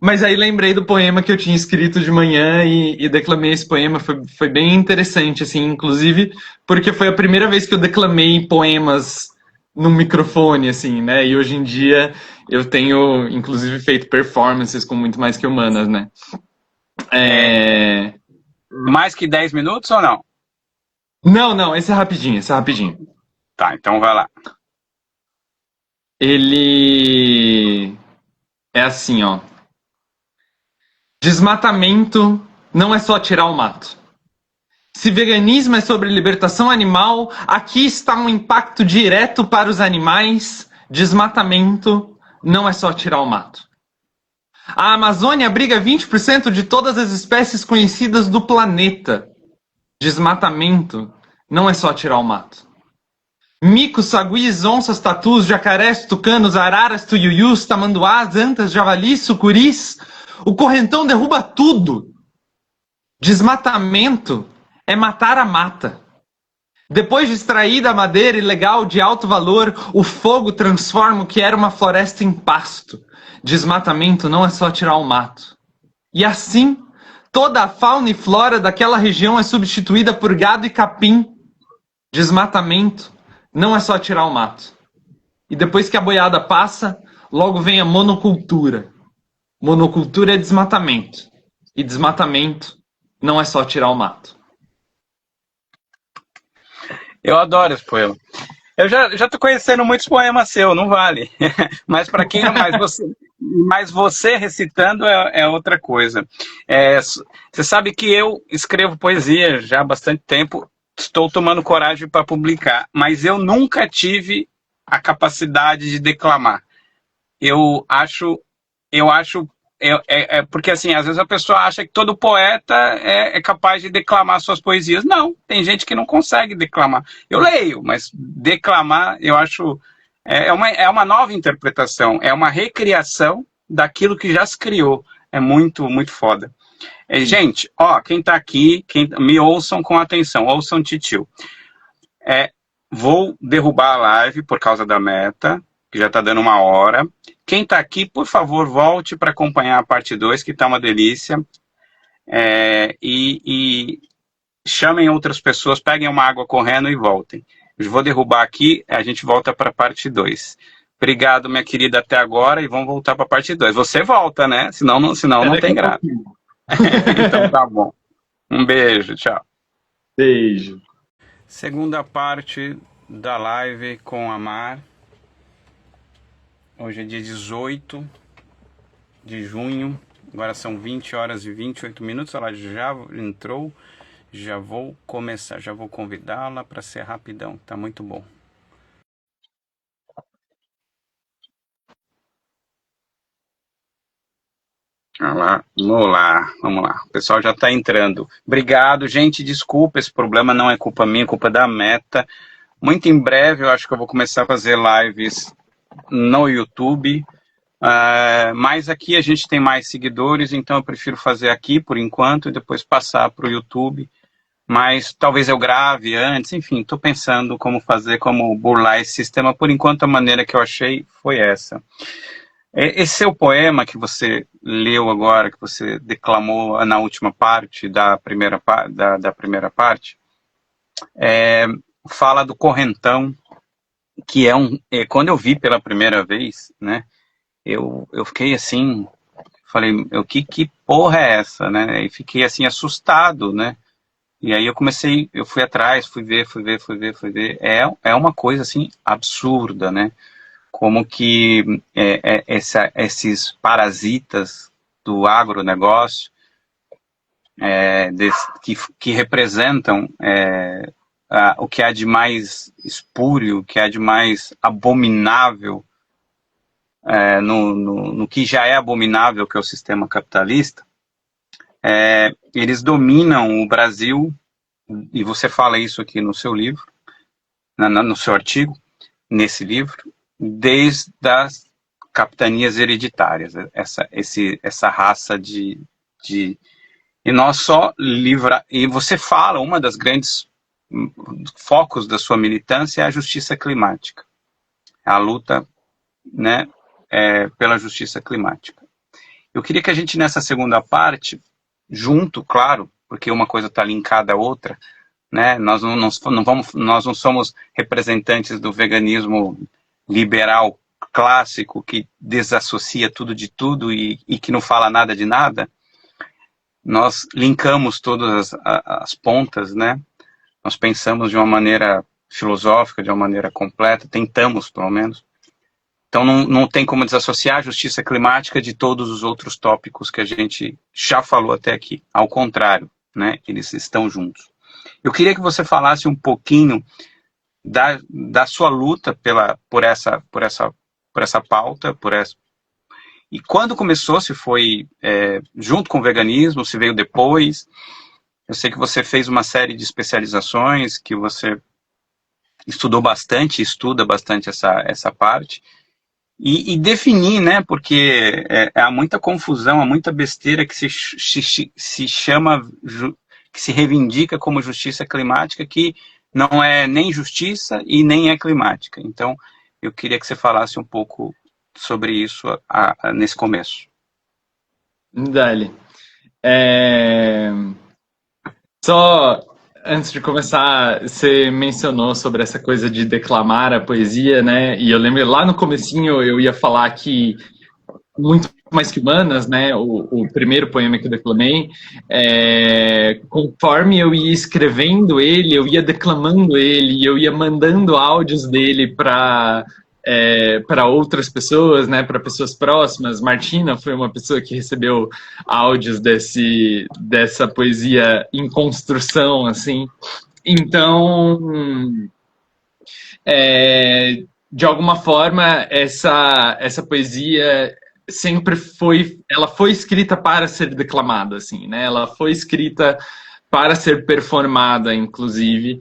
Mas aí lembrei do poema que eu tinha escrito de manhã e declamei esse poema. Foi bem interessante, assim, inclusive, porque foi a primeira vez que eu declamei poemas no microfone, assim, né? E hoje em dia eu tenho, inclusive, feito performances com muito mais que humanas, né?
Mais que 10 minutos ou não?
Não, esse é rapidinho.
Tá, então vai lá.
Ele é assim, ó. Desmatamento não é só tirar o mato. Se veganismo é sobre libertação animal, aqui está um impacto direto para os animais. Desmatamento não é só tirar o mato. A Amazônia abriga 20% de todas as espécies conhecidas do planeta. Desmatamento não é só tirar o mato. Micos, saguis, onças, tatus, jacarés, tucanos, araras, tuiuius, tamanduás, antas, javalis, sucuris. O correntão derruba tudo. Desmatamento é matar a mata. Depois de extraída a madeira ilegal de alto valor, o fogo transforma o que era uma floresta em pasto. Desmatamento não é só tirar o mato. E assim, toda a fauna e flora daquela região é substituída por gado e capim. Desmatamento não é só tirar o mato. E depois que a boiada passa, logo vem a monocultura. Monocultura é desmatamento. E desmatamento não é só tirar o mato.
Eu adoro esse poema. Eu já tô conhecendo muitos poemas seus, não vale. Mas para quem não mais você recitando é outra coisa. Você sabe que eu escrevo poesia já há bastante tempo, estou tomando coragem para publicar, mas eu nunca tive a capacidade de declamar. Eu acho porque assim, às vezes a pessoa acha que todo poeta é capaz de declamar suas poesias. Não, tem gente que não consegue declamar. Eu leio, mas declamar, eu acho, é uma nova interpretação, é uma recriação daquilo que já se criou. É muito, muito foda. Gente, quem tá aqui, me ouçam com atenção, ouçam Titio. Vou derrubar a live por causa da Meta, que já está dando 1 hora. Quem está aqui, por favor, volte para acompanhar a parte 2, que está uma delícia. E chamem outras pessoas, peguem uma água correndo e voltem. Eu vou derrubar aqui, a gente volta para a parte 2. Obrigado, minha querida, até agora, e vamos voltar para a parte 2. Você volta, né? Senão não tem graça. Então tá bom. Um beijo, tchau.
Beijo.
Segunda parte da live com a Mar. Hoje é dia 18 de junho. Agora são 20 horas e 28 minutos. Ela já entrou. Já vou começar, já vou convidá-la para ser rapidão. Tá muito bom. Vamos lá. O pessoal já está entrando. Obrigado, gente. Desculpa, esse problema não é culpa minha, é culpa da Meta. Muito em breve eu acho que eu vou começar a fazer lives no YouTube. Mas aqui a gente tem mais seguidores, então eu prefiro fazer aqui por enquanto e depois passar para o YouTube. Mas talvez eu grave antes, enfim, estou pensando como fazer, como burlar esse sistema. Por enquanto a maneira que eu achei foi essa. Esse seu poema que você leu agora, que você declamou na última parte da primeira parte, fala do correntão, que quando eu vi pela primeira vez, né, eu fiquei assim, falei, que porra é essa, né, e fiquei assim assustado, né, e aí eu fui atrás, fui ver, é uma coisa assim absurda, né, como que esses parasitas do agronegócio que representam o que há de mais espúrio, o que há de mais abominável no que já é abominável, que é o sistema capitalista, eles dominam o Brasil, e você fala isso aqui no seu livro, no seu artigo, nesse livro, desde as capitanias hereditárias, essa raça de e nós só e você fala, uma das grandes focos da sua militância é a justiça climática, a luta, né, pela justiça climática. Eu queria que a gente nessa segunda parte, junto, claro, porque uma coisa está linkada à outra, né, nós não somos representantes do veganismo liberal clássico que desassocia tudo de tudo e que não fala nada de nada. Nós linkamos todas as pontas, né? Nós pensamos de uma maneira filosófica, de uma maneira completa, tentamos pelo menos. Então não tem como desassociar a justiça climática de todos os outros tópicos que a gente já falou até aqui. Ao contrário, né? Eles estão juntos. Eu queria que você falasse um pouquinho da sua luta por essa pauta, e quando começou, se foi junto com o veganismo, se veio depois. Eu sei que você fez uma série de especializações, que você estuda bastante essa parte, e definir, né, porque há muita confusão, há muita besteira que se chama, que se reivindica como justiça climática, que não é nem justiça e nem é climática. Então, eu queria que você falasse um pouco sobre isso nesse começo.
Dale. Só antes de começar, você mencionou sobre essa coisa de declamar a poesia, né? E eu lembro lá no comecinho eu ia falar que Muito Mais Que Humanas, né, o primeiro poema que eu declamei, conforme eu ia escrevendo ele, eu ia declamando ele, eu ia mandando áudios dele para outras pessoas, né, para pessoas próximas. Martina foi uma pessoa que recebeu áudios dessa poesia em construção, assim. Então, de alguma forma, essa poesia sempre ela foi escrita para ser declamada, assim, né? Ela foi escrita para ser performada, inclusive.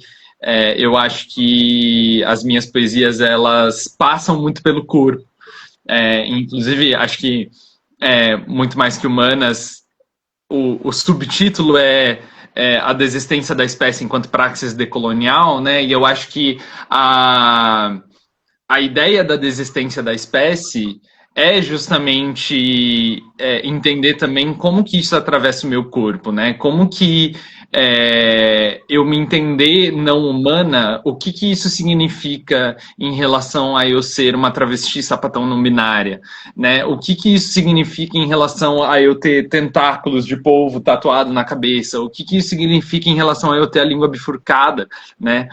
Eu acho que as minhas poesias, elas passam muito pelo corpo. Inclusive, acho que Muito Mais Que Humanas, o subtítulo é a desistência da espécie enquanto praxis decolonial, né? E eu acho que a ideia da desistência da espécie é justamente entender também como que isso atravessa o meu corpo, né? Como que eu me entender não humana, o que que isso significa em relação a eu ser uma travesti sapatão não binária, né? O que que isso significa em relação a eu ter tentáculos de polvo tatuado na cabeça? O que que isso significa em relação a eu ter a língua bifurcada, né?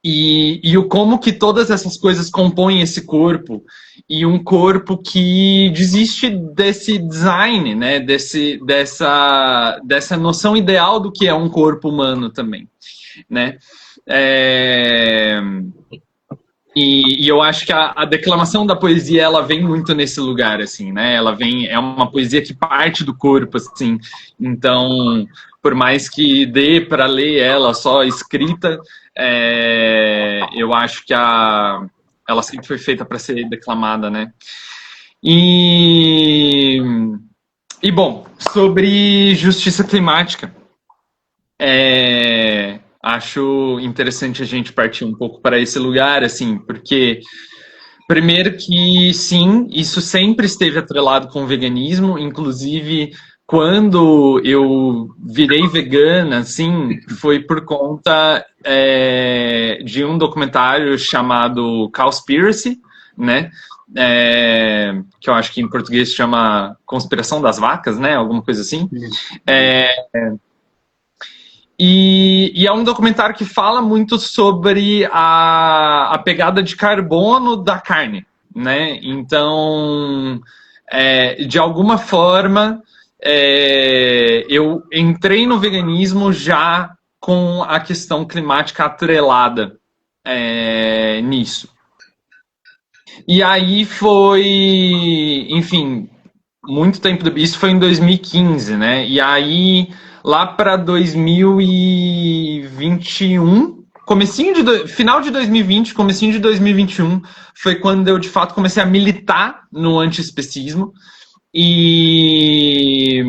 E o como que todas essas coisas compõem esse corpo, e um corpo que desiste desse design, né? Dessa noção ideal do que é um corpo humano também, né? E eu acho que a declamação da poesia, ela vem muito nesse lugar, assim, né? É uma poesia que parte do corpo, assim. Então, por mais que dê para ler ela só escrita, eu acho que ela sempre foi feita para ser declamada, né? E bom, sobre justiça climática, acho interessante a gente partir um pouco para esse lugar, assim, porque primeiro que sim, isso sempre esteve atrelado com o veganismo, inclusive quando eu virei vegana, assim, foi por conta de um documentário chamado Cowspiracy, né? Que eu acho que em português se chama Conspiração das Vacas, né? Alguma coisa assim. E é um documentário que fala muito sobre a pegada de carbono da carne, né? Então, de alguma forma, eu entrei no veganismo já com a questão climática atrelada nisso. E aí foi, enfim, muito tempo. Isso foi em 2015, né? E aí, lá para 2021, final de 2020, comecinho de 2021, foi quando eu de fato comecei a militar no antiespecismo. E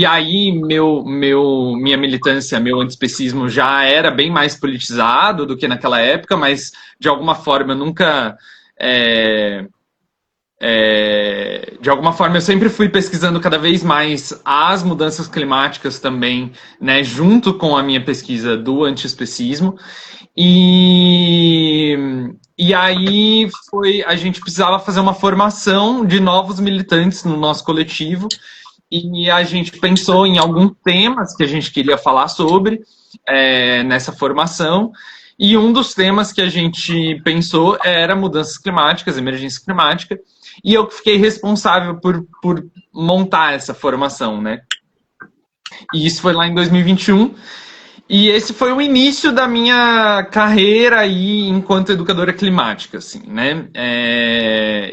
aí minha militância, meu antiespecismo já era bem mais politizado do que naquela época, mas de alguma forma eu nunca de alguma forma eu sempre fui pesquisando cada vez mais as mudanças climáticas também, né, junto com a minha pesquisa do antiespecismo. E aí a gente precisava fazer uma formação de novos militantes no nosso coletivo, e a gente pensou em alguns temas que a gente queria falar sobre nessa formação. E um dos temas que a gente pensou era mudanças climáticas, emergência climática, e eu fiquei responsável por montar essa formação, né? E isso foi lá em 2021, e esse foi o início da minha carreira aí enquanto educadora climática, assim, né?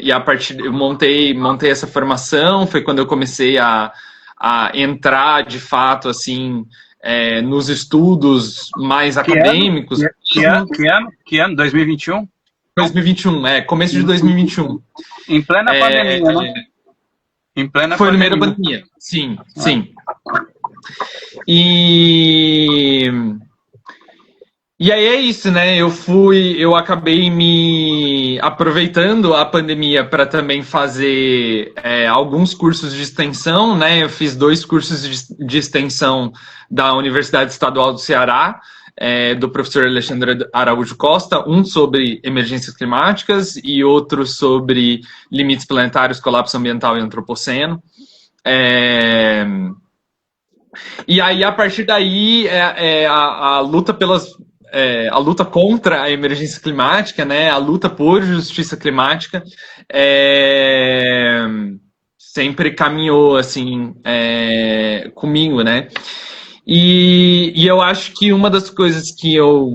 E a partir eu montei essa formação, foi quando eu comecei a entrar de fato assim nos estudos mais acadêmicos.
Que ano? 2021?
2021, começo de 2021.
Em plena pandemia, né? Em plena
foi no meio da pandemia, sim, sim. E aí é isso, né? Eu acabei me aproveitando a pandemia para também fazer alguns cursos de extensão, né? Eu fiz 2 cursos de extensão da Universidade Estadual do Ceará, do professor Alexandre Araújo Costa, um sobre emergências climáticas e outro sobre limites planetários, colapso ambiental e antropoceno. E aí, a partir daí, a luta a luta contra a emergência climática, né, a luta por justiça climática, sempre caminhou assim comigo, né? E eu acho que uma das coisas que eu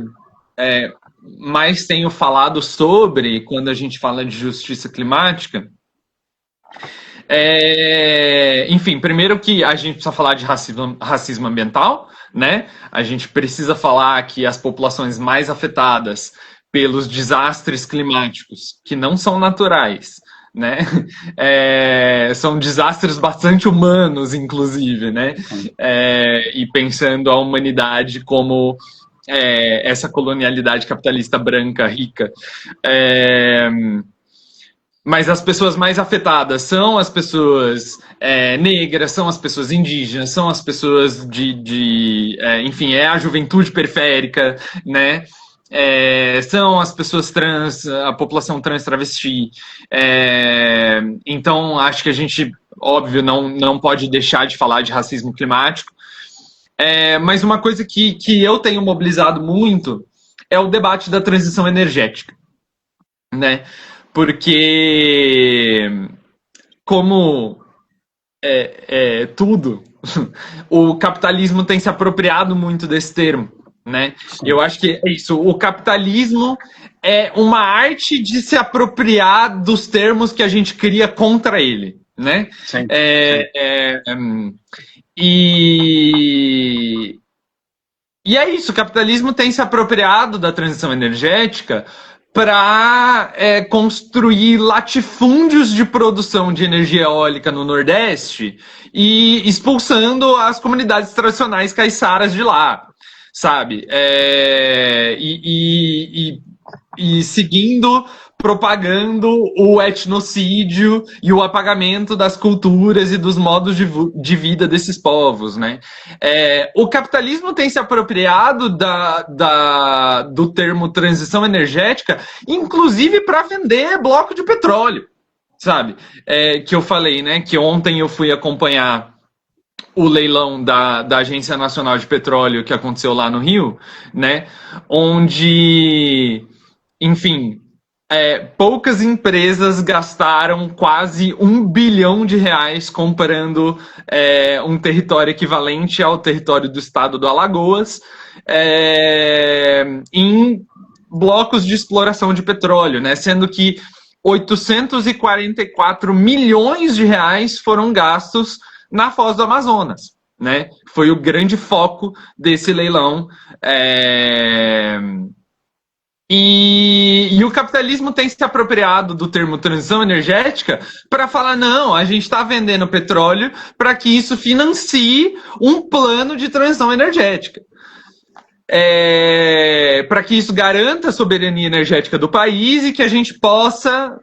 mais tenho falado sobre quando a gente fala de justiça climática enfim, primeiro que a gente precisa falar de racismo ambiental, né? A gente precisa falar que as populações mais afetadas pelos desastres climáticos, que não são naturais, né? São desastres bastante humanos, inclusive, né? E pensando a humanidade como essa colonialidade capitalista branca, rica. Mas as pessoas mais afetadas são as pessoas negras, são as pessoas indígenas, são as pessoas enfim, é a juventude periférica, né? São as pessoas trans, a população trans travesti. Então, acho que a gente, óbvio, não pode deixar de falar de racismo climático. Mas uma coisa que eu tenho mobilizado muito é o debate da transição energética, né? Porque, como tudo, o capitalismo tem se apropriado muito desse termo, né? Eu acho que é isso. O capitalismo é uma arte de se apropriar dos termos que a gente cria contra ele, né?
Sim.
E é isso. O capitalismo tem se apropriado da transição energética para construir latifúndios de produção de energia eólica no Nordeste e expulsando as comunidades tradicionais caiçaras de lá, sabe? E seguindo, propagando o etnocídio e o apagamento das culturas e dos modos de vida desses povos, né? O capitalismo tem se apropriado do termo transição energética, inclusive para vender bloco de petróleo, sabe? Que eu falei, né? Que ontem eu fui acompanhar o leilão da Agência Nacional de Petróleo que aconteceu lá no Rio, né? Onde, enfim, poucas empresas gastaram quase R$ 1 bilhão comprando um território equivalente ao território do estado do Alagoas em blocos de exploração de petróleo, né? Sendo que 844 milhões de reais foram gastos na Foz do Amazonas, né? Foi o grande foco desse leilão. E o capitalismo tem se apropriado do termo transição energética para falar, não, a gente está vendendo petróleo para que isso financie um plano de transição energética. Para que isso garanta a soberania energética do país e que a gente possa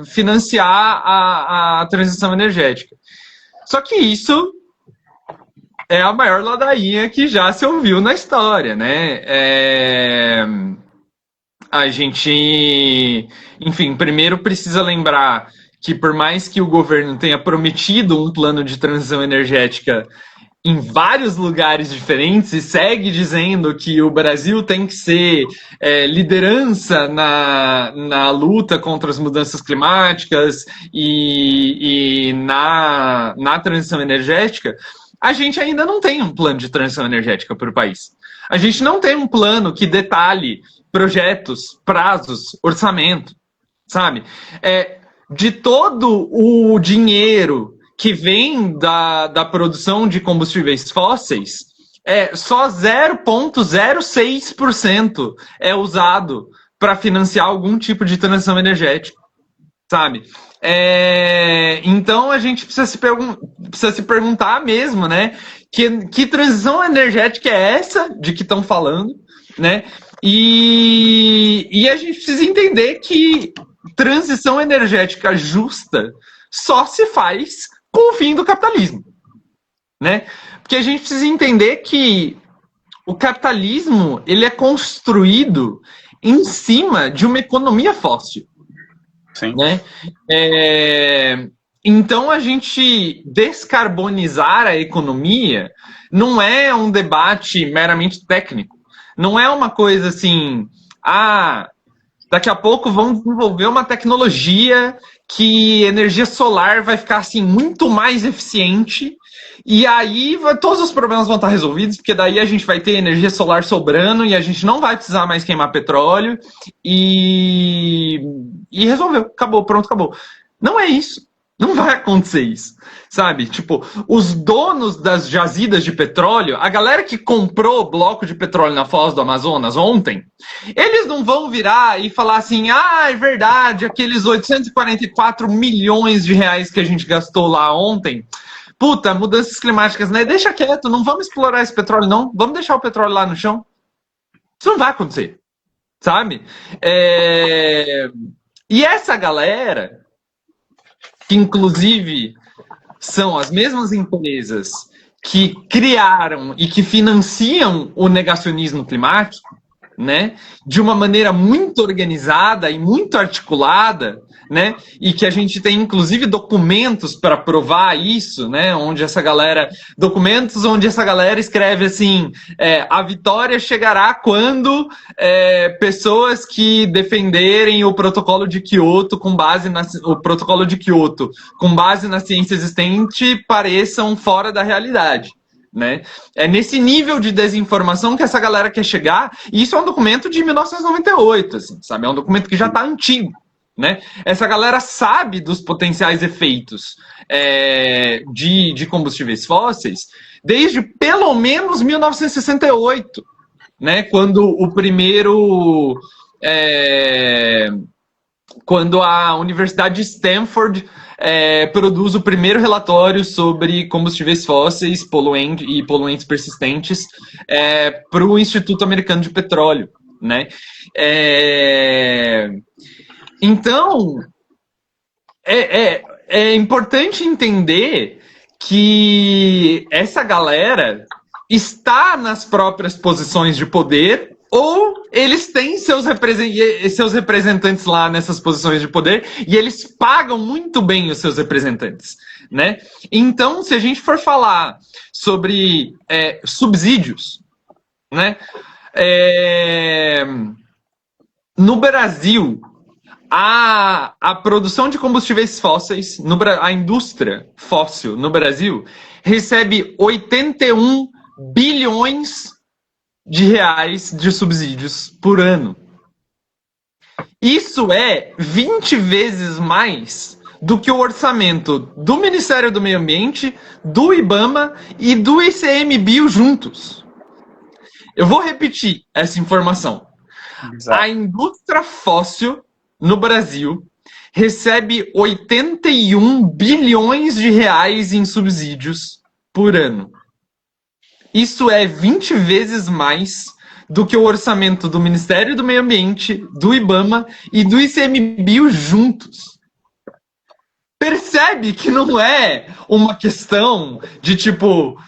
financiar a transição energética. Só que isso é a maior ladainha que já se ouviu na história, né? A gente, enfim, primeiro precisa lembrar que por mais que o governo tenha prometido um plano de transição energética em vários lugares diferentes e segue dizendo que o Brasil tem que ser liderança na luta contra as mudanças climáticas e na transição energética, a gente ainda não tem um plano de transição energética para o país. A gente não tem um plano que detalhe projetos, prazos, orçamento, sabe? De todo o dinheiro que vem da produção de combustíveis fósseis, só 0,06% é usado para financiar algum tipo de transição energética, sabe? Então a gente precisa se perguntar mesmo, né? Que transição energética é essa de que estão falando, né? E a gente precisa entender que transição energética justa só se faz com o fim do capitalismo, né? Porque a gente precisa entender que o capitalismo ele é construído em cima de uma economia fóssil.
Sim.
Né? Então, a gente descarbonizar a economia não é um debate meramente técnico. Não é uma coisa assim, daqui a pouco vão desenvolver uma tecnologia que energia solar vai ficar assim muito mais eficiente e aí todos os problemas vão estar resolvidos, porque daí a gente vai ter energia solar sobrando e a gente não vai precisar mais queimar petróleo e resolveu, acabou, pronto, acabou. Não é isso. Não vai acontecer isso, sabe? Tipo, os donos das jazidas de petróleo, a galera que comprou bloco de petróleo na Foz do Amazonas ontem, eles não vão virar e falar assim, é verdade, aqueles 844 milhões de reais que a gente gastou lá ontem, puta, mudanças climáticas, né? Deixa quieto, não vamos explorar esse petróleo não, vamos deixar o petróleo lá no chão. Isso não vai acontecer, sabe? E essa galera, que inclusive são as mesmas empresas que criaram e que financiam o negacionismo climático, né, de uma maneira muito organizada e muito articulada, né, e que a gente tem inclusive documentos para provar isso, né, documentos onde essa galera escreve assim, a vitória chegará quando pessoas que defenderem o protocolo de Kyoto com base na ciência existente pareçam fora da realidade. Né? É nesse nível de desinformação que essa galera quer chegar, e isso é um documento de 1998, assim, sabe? É um documento que já está antigo. Né? Essa galera sabe dos potenciais efeitos de combustíveis fósseis desde pelo menos 1968, né? Quando a Universidade de Stanford produz o primeiro relatório sobre combustíveis fósseis e poluentes persistentes para o Instituto Americano de Petróleo, né? Então, é importante entender que essa galera está nas próprias posições de poder ou eles têm seus representantes lá nessas posições de poder e eles pagam muito bem os seus representantes, né? Então, se a gente for falar sobre subsídios, né? No Brasil, a produção de combustíveis fósseis, a indústria fóssil no Brasil, recebe 81 bilhões de reais de subsídios por ano. Isso é 20 vezes mais do que o orçamento do Ministério do Meio Ambiente, do IBAMA e do ICMBio juntos. Eu vou repetir essa informação. Exato. A indústria fóssil no Brasil recebe 81 bilhões de reais em subsídios por ano. Isso é 20 vezes mais do que o orçamento do Ministério do Meio Ambiente, do IBAMA e do ICMBio juntos. Percebe que não é uma questão de tipo,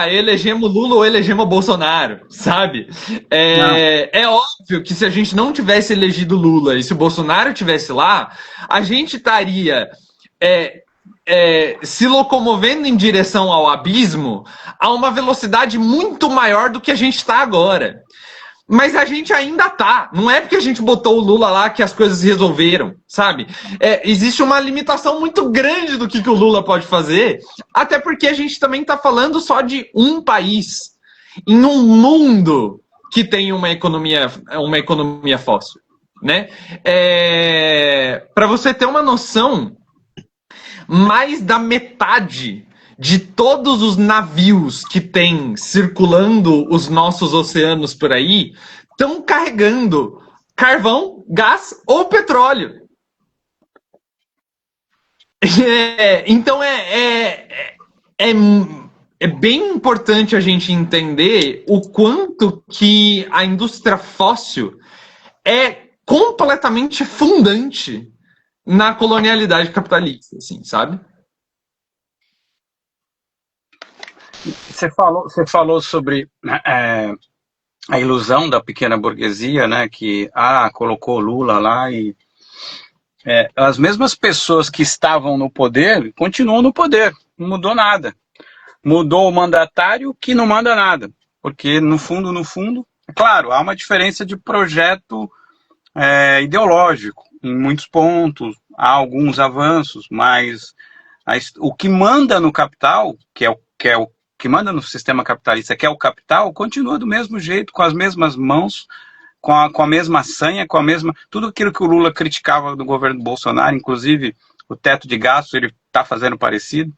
elegemos Lula ou elegemos Bolsonaro, sabe? É óbvio que se a gente não tivesse elegido Lula e se o Bolsonaro estivesse lá, a gente estaria se locomovendo em direção ao abismo a uma velocidade muito maior do que a gente está agora. Mas a gente ainda tá. Não é porque a gente botou o Lula lá que as coisas se resolveram, sabe? Existe uma limitação muito grande do que o Lula pode fazer, até porque a gente também está falando só de um país, em um mundo que tem uma economia fóssil, né? Para você ter uma noção, mais da metade de todos os navios que tem circulando os nossos oceanos por aí estão carregando carvão, gás ou petróleo. Então é bem importante a gente entender o quanto que a indústria fóssil é completamente fundante na colonialidade capitalista, assim, sabe?
Você falou sobre a ilusão da pequena burguesia, né? Que colocou Lula lá e as mesmas pessoas que estavam no poder continuam no poder, não mudou nada. Mudou o mandatário que não manda nada, porque no fundo, é claro, há uma diferença de projeto ideológico em muitos pontos, há alguns avanços, mas o que manda no capital, que manda no sistema capitalista, que é o capital, continua do mesmo jeito, com as mesmas mãos, com a mesma sanha, tudo aquilo que o Lula criticava do governo do Bolsonaro, inclusive o teto de gastos, ele está fazendo parecido.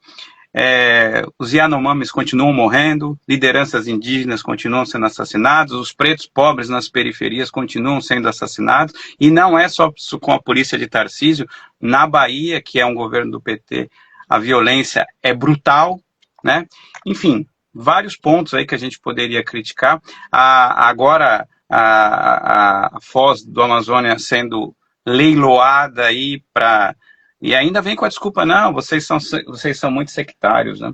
Os Yanomamis continuam morrendo, lideranças indígenas continuam sendo assassinados, os pretos pobres nas periferias continuam sendo assassinados, e não é só com a polícia de Tarcísio. Na Bahia, que é um governo do PT, a violência é brutal, né? Enfim, vários pontos aí que a gente poderia criticar. Agora, a Foz do Amazônia sendo leiloada aí para... E ainda vem com a desculpa, não, vocês são muito sectários, né?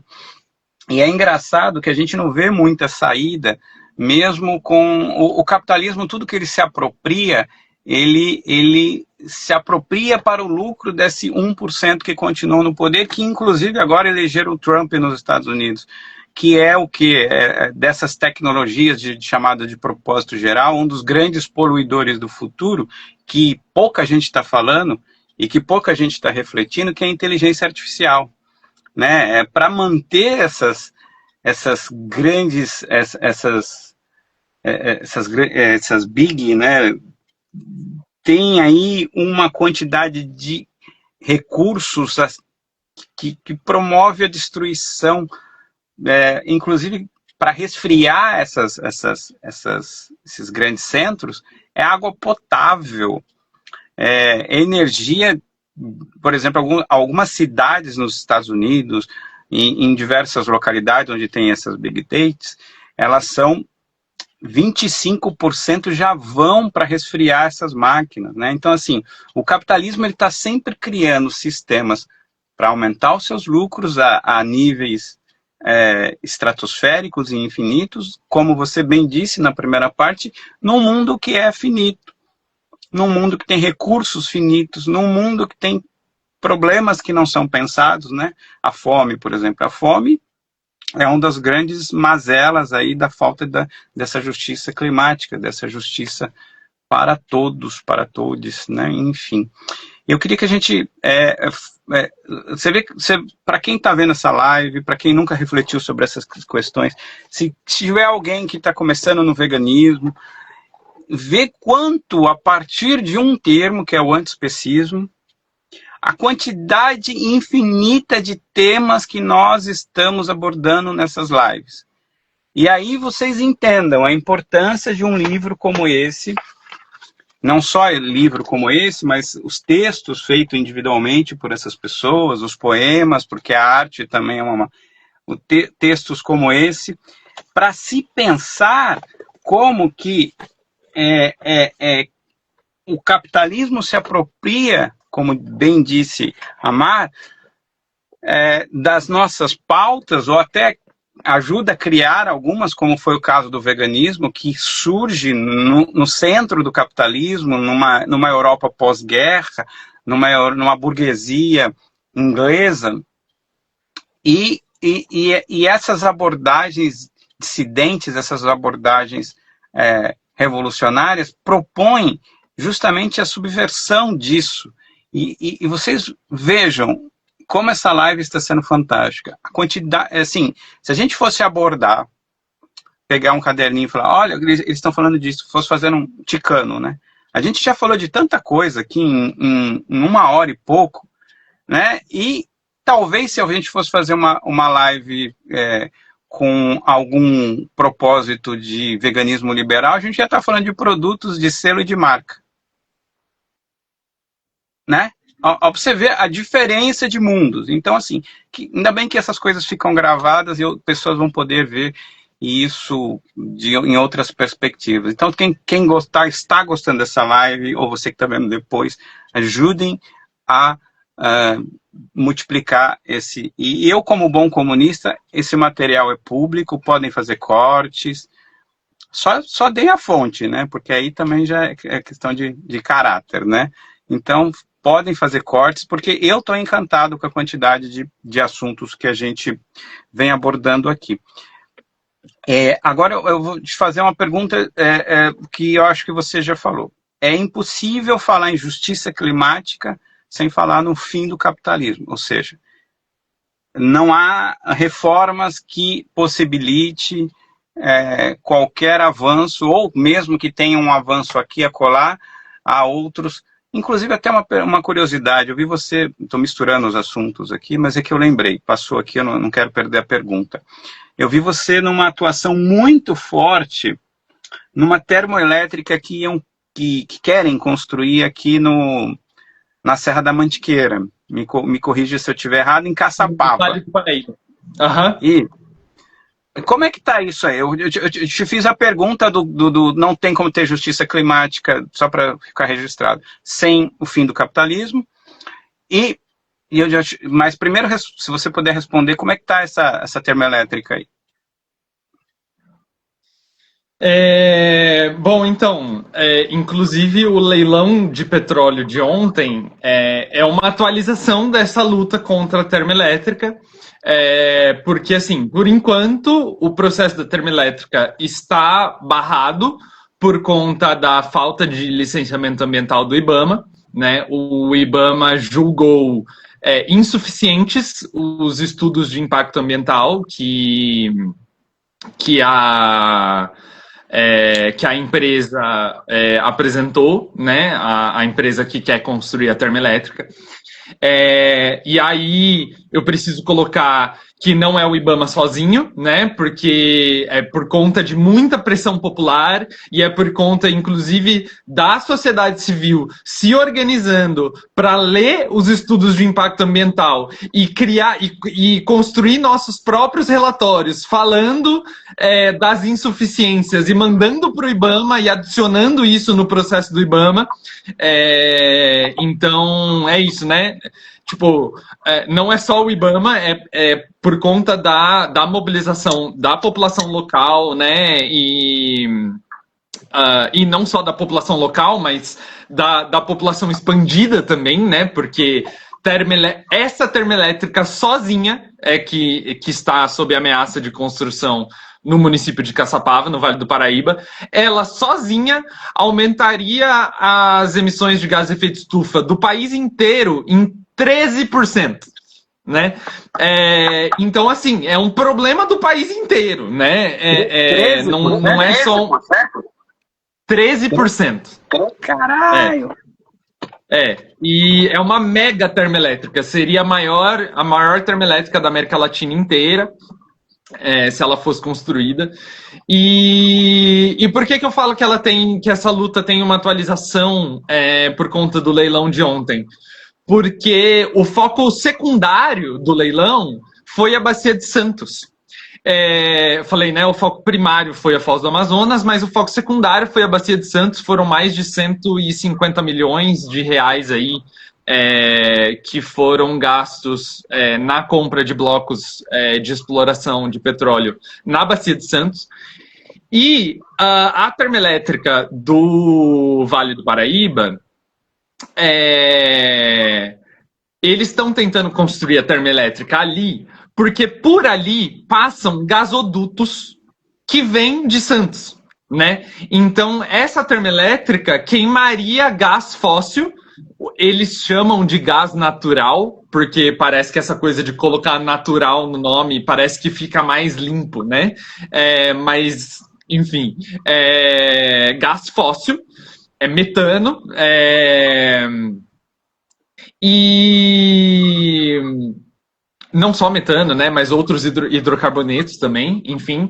E é engraçado que a gente não vê muita saída, mesmo com o capitalismo, tudo que ele se apropria, ele se apropria para o lucro desse 1% que continua no poder, que inclusive agora elegeram o Trump nos Estados Unidos, que é o que? Dessas tecnologias chamada de propósito geral, um dos grandes poluidores do futuro, que pouca gente está falando e que pouca gente está refletindo, que é a inteligência artificial. Né? Para manter essas grandes, essas big, né? Tem aí uma quantidade de recursos que promove a destruição, inclusive para resfriar esses grandes centros, é água potável, energia. Por exemplo, algumas cidades nos Estados Unidos, em diversas localidades onde tem essas big dates, elas são 25% já vão para resfriar essas máquinas, né? Então, assim, o capitalismo está sempre criando sistemas para aumentar os seus lucros a níveis estratosféricos e infinitos, como você bem disse na primeira parte, num mundo que é finito, num mundo que tem recursos finitos, num mundo que tem problemas que não são pensados, né? A fome, por exemplo, a fome é uma das grandes mazelas aí da falta dessa justiça climática, dessa justiça para todos, para todos, né? Enfim. Eu queria que a gente... você vê, para quem está vendo essa live, para quem nunca refletiu sobre essas questões, se tiver alguém que está começando no veganismo, vê quanto, a partir de um termo, que é o antiespecismo, a quantidade infinita de temas que nós estamos abordando nessas lives. E aí vocês entendam a importância de um livro como esse, não só livro como esse, mas os textos feitos individualmente por essas pessoas, os poemas, porque a arte também é textos como esse, para se pensar como que o capitalismo se apropria, como bem disse Amar, das nossas pautas, ou até ajuda a criar algumas, como foi o caso do veganismo, que surge no centro do capitalismo, numa Europa pós-guerra, numa burguesia inglesa, e essas abordagens dissidentes, essas abordagens revolucionárias, propõem justamente a subversão disso. E vocês vejam como essa live está sendo fantástica. A quantidade, assim, se a gente fosse abordar, pegar um caderninho e falar, olha, eles estão falando disso, fosse fazer um ticano, né? A gente já falou de tanta coisa aqui em 1 hora e pouco, né? E talvez se a gente fosse fazer uma live com algum propósito de veganismo liberal, a gente já está falando de produtos de selo e de marca. Né? Ó, você ver a diferença de mundos. Então, assim, ainda bem que essas coisas ficam gravadas e pessoas vão poder ver isso em outras perspectivas. Então, quem está gostando dessa live, ou você que está vendo depois, ajudem a multiplicar esse... E eu, como bom comunista, esse material é público, podem fazer cortes, só deem a fonte, né? Porque aí também já é questão de caráter, né? Então, podem fazer cortes, porque eu estou encantado com a quantidade de assuntos que a gente vem abordando aqui. Agora eu vou te fazer uma pergunta que eu acho que você já falou. É impossível falar em justiça climática sem falar no fim do capitalismo, ou seja, não há reformas que possibilite qualquer avanço, ou mesmo que tenha um avanço aqui e acolá, há outros. Inclusive, até uma curiosidade, eu vi você, estou misturando os assuntos aqui, mas é que eu lembrei, passou aqui, eu não quero perder a pergunta. Eu vi você numa atuação muito forte, numa termoelétrica que querem construir aqui na Serra da Mantiqueira. Me corrija se eu estiver errado, em Caçapava.
Uhum.
Como é que está isso aí? Eu te fiz a pergunta do não tem como ter justiça climática, só para ficar registrado, sem o fim do capitalismo. Mas primeiro, se você puder responder, como é que está essa termoelétrica aí?
Bom, então, inclusive o leilão de petróleo de ontem é uma atualização dessa luta contra a termoelétrica, porque, assim, por enquanto, o processo da termoelétrica está barrado por conta da falta de licenciamento ambiental do IBAMA, né? O IBAMA julgou insuficientes os estudos de impacto ambiental que a empresa apresentou, né? A empresa que quer construir a termoelétrica. E aí eu preciso colocar que não é o IBAMA sozinho, né? Porque é por conta de muita pressão popular e é por conta, inclusive, da sociedade civil se organizando para ler os estudos de impacto ambiental e criar e construir nossos próprios relatórios falando das insuficiências e mandando para o IBAMA e adicionando isso no processo do IBAMA. Então, é isso, né? Tipo, não é só o IBAMA, é por conta da mobilização da população local, né? E não só da população local, mas da população expandida também, né? Porque essa termoelétrica sozinha que está sob ameaça de construção no município de Caçapava, no Vale do Paraíba, ela sozinha aumentaria as emissões de gás de efeito estufa do país inteiro em 13%. Né? Então, assim, é um problema do país inteiro, né? Não é só 13%.
Caralho!
E é uma mega termoelétrica, seria a maior termoelétrica da América Latina inteira, se ela fosse construída. E por que eu falo que essa luta tem uma atualização por conta do leilão de ontem? Porque o foco secundário do leilão foi a Bacia de Santos. Falei, né? O foco primário foi a Foz do Amazonas, mas o foco secundário foi a Bacia de Santos. Foram mais de 150 milhões de reais aí que foram gastos na compra de blocos de exploração de petróleo na Bacia de Santos. E a termoelétrica do Vale do Paraíba, eles estão tentando construir a termoelétrica ali, porque por ali passam gasodutos que vêm de Santos, né? Então, essa termoelétrica queimaria gás fóssil, eles chamam de gás natural, porque parece que essa coisa de colocar natural no nome parece que fica mais limpo, né? Mas, enfim, gás fóssil, metano, e não só metano, né, mas outros hidrocarbonetos também, enfim.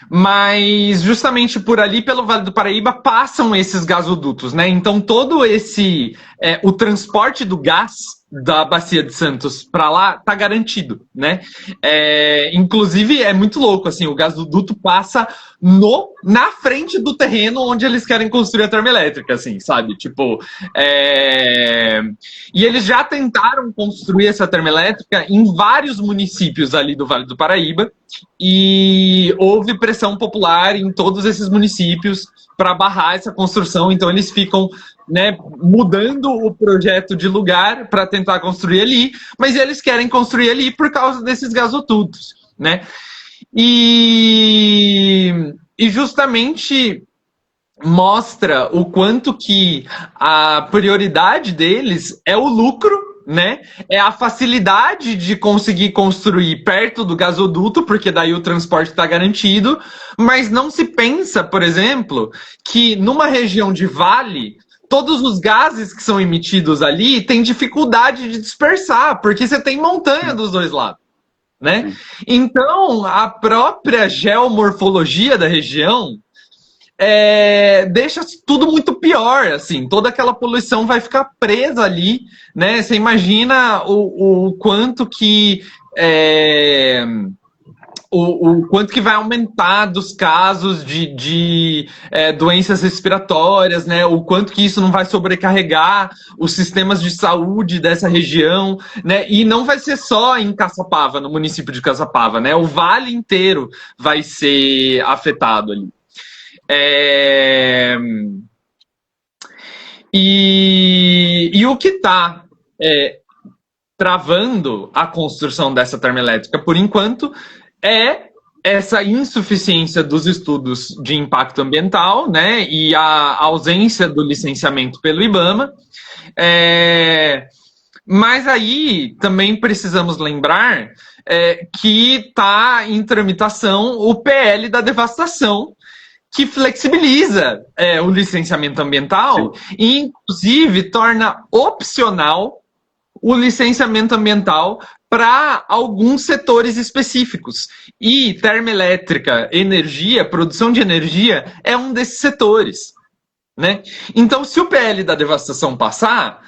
Mas justamente por ali, pelo Vale do Paraíba, passam esses gasodutos, né? Então todo o transporte do gás da Bacia de Santos para lá tá garantido, né? Inclusive é muito louco, assim, o gasoduto passa na frente do terreno onde eles querem construir a termoelétrica, assim, sabe? Tipo, e eles já tentaram construir essa termoelétrica em vários municípios ali do Vale do Paraíba e houve pressão popular em todos esses municípios para barrar essa construção, então eles ficam, né, mudando o projeto de lugar para tentar construir ali, mas eles querem construir ali por causa desses gasodutos, né? E justamente mostra o quanto que a prioridade deles é o lucro, né? É a facilidade de conseguir construir perto do gasoduto, porque daí o transporte está garantido, mas não se pensa, por exemplo, que numa região de vale, todos os gases que são emitidos ali têm dificuldade de dispersar, porque você tem montanha dos dois lados, né? Então, a própria geomorfologia da região deixa tudo muito pior, assim, toda aquela poluição vai ficar presa ali, né? Você imagina o quanto que o quanto que vai aumentar dos casos de doenças respiratórias, né? O quanto que isso não vai sobrecarregar os sistemas de saúde dessa região, né? E não vai ser só em Caçapava, no município de Caçapava, né? O vale inteiro vai ser afetado ali. E o que está travando a construção dessa termoelétrica, por enquanto, é essa insuficiência dos estudos de impacto ambiental, né, e a ausência do licenciamento pelo IBAMA. Mas aí também precisamos lembrar que está em tramitação o PL da devastação, que flexibiliza o licenciamento ambiental. Sim. E, inclusive, torna opcional o licenciamento ambiental para alguns setores específicos. E termoelétrica, energia, produção de energia, é um desses setores, né? Então, se o PL da devastação passar,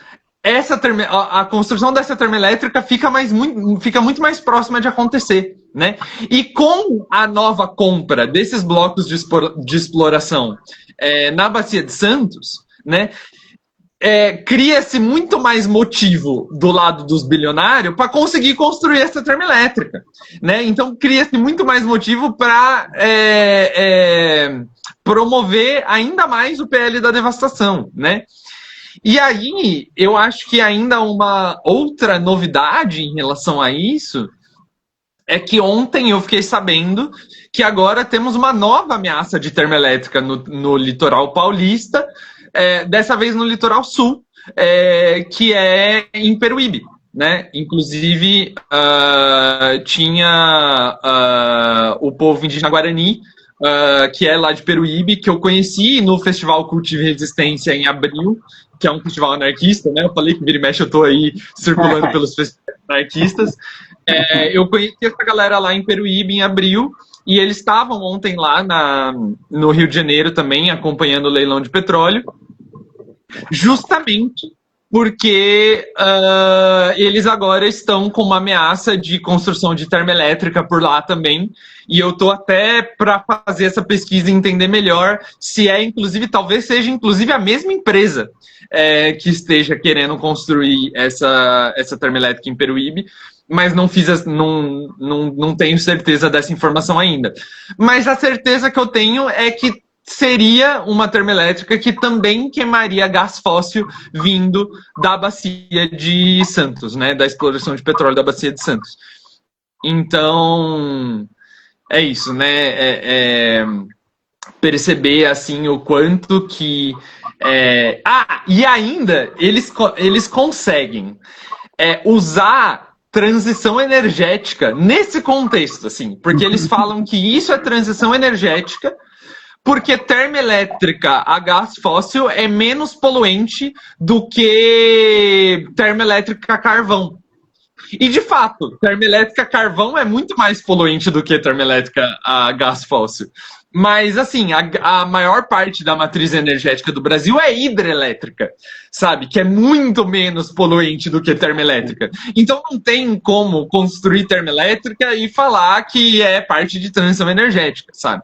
a construção dessa termoelétrica fica muito mais próxima de acontecer, né? E com a nova compra desses blocos de exploração na Bacia de Santos, né? Cria-se muito mais motivo do lado dos bilionários para conseguir construir essa termoelétrica, né? Então cria-se muito mais motivo para promover ainda mais o PL da devastação, né? E aí eu acho que ainda uma outra novidade em relação a isso é que ontem eu fiquei sabendo que agora temos uma nova ameaça de termoelétrica no litoral paulista, dessa vez no litoral sul, que é em Peruíbe, né? Inclusive, tinha o povo indígena Guarani, que é lá de Peruíbe, que eu conheci no Festival Cultivo e Resistência em abril, que é um festival anarquista, né? Eu falei que vira e mexe, eu tô aí circulando pelos festivais anarquistas. Eu conheci essa galera lá em Peruíbe em abril, e eles estavam ontem lá no Rio de Janeiro também, acompanhando o leilão de petróleo, justamente porque eles agora estão com uma ameaça de construção de termoelétrica por lá também, e eu tô até para fazer essa pesquisa e entender melhor se inclusive, talvez seja inclusive a mesma empresa que esteja querendo construir essa termoelétrica em Peruíbe, mas não tenho certeza dessa informação ainda. Mas a certeza que eu tenho é que seria uma termoelétrica que também queimaria gás fóssil vindo da Bacia de Santos, né? Da exploração de petróleo da Bacia de Santos. Então, é isso, né? Perceber, assim, o quanto que... e ainda, eles conseguem usar transição energética nesse contexto, assim, porque eles falam que isso é transição energética, porque termoelétrica a gás fóssil é menos poluente do que termoelétrica a carvão. E, de fato, termoelétrica a carvão é muito mais poluente do que termoelétrica a gás fóssil. Mas, assim, a maior parte da matriz energética do Brasil é hidrelétrica, sabe? Que é muito menos poluente do que termoelétrica. Então, não tem como construir termoelétrica e falar que é parte de transição energética, sabe?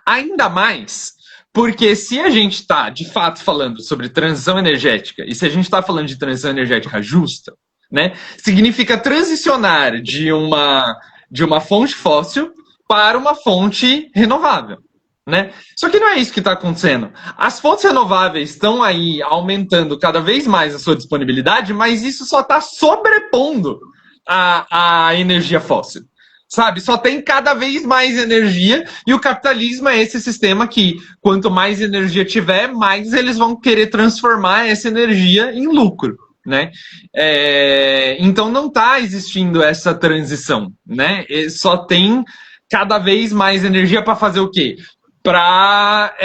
Ainda mais porque se a gente está, de fato, falando sobre transição energética, e se a gente está falando de transição energética justa, né, significa transicionar de uma fonte fóssil para uma fonte renovável, né? Só que não é isso que está acontecendo. As fontes renováveis estão aí aumentando cada vez mais a sua disponibilidade, mas isso só está sobrepondo a energia fóssil. Sabe, só tem cada vez mais energia, e o capitalismo é esse sistema que, quanto mais energia tiver, mais eles vão querer transformar essa energia em lucro, né? Então não está existindo essa transição, né? Só tem cada vez mais energia para fazer o quê? Para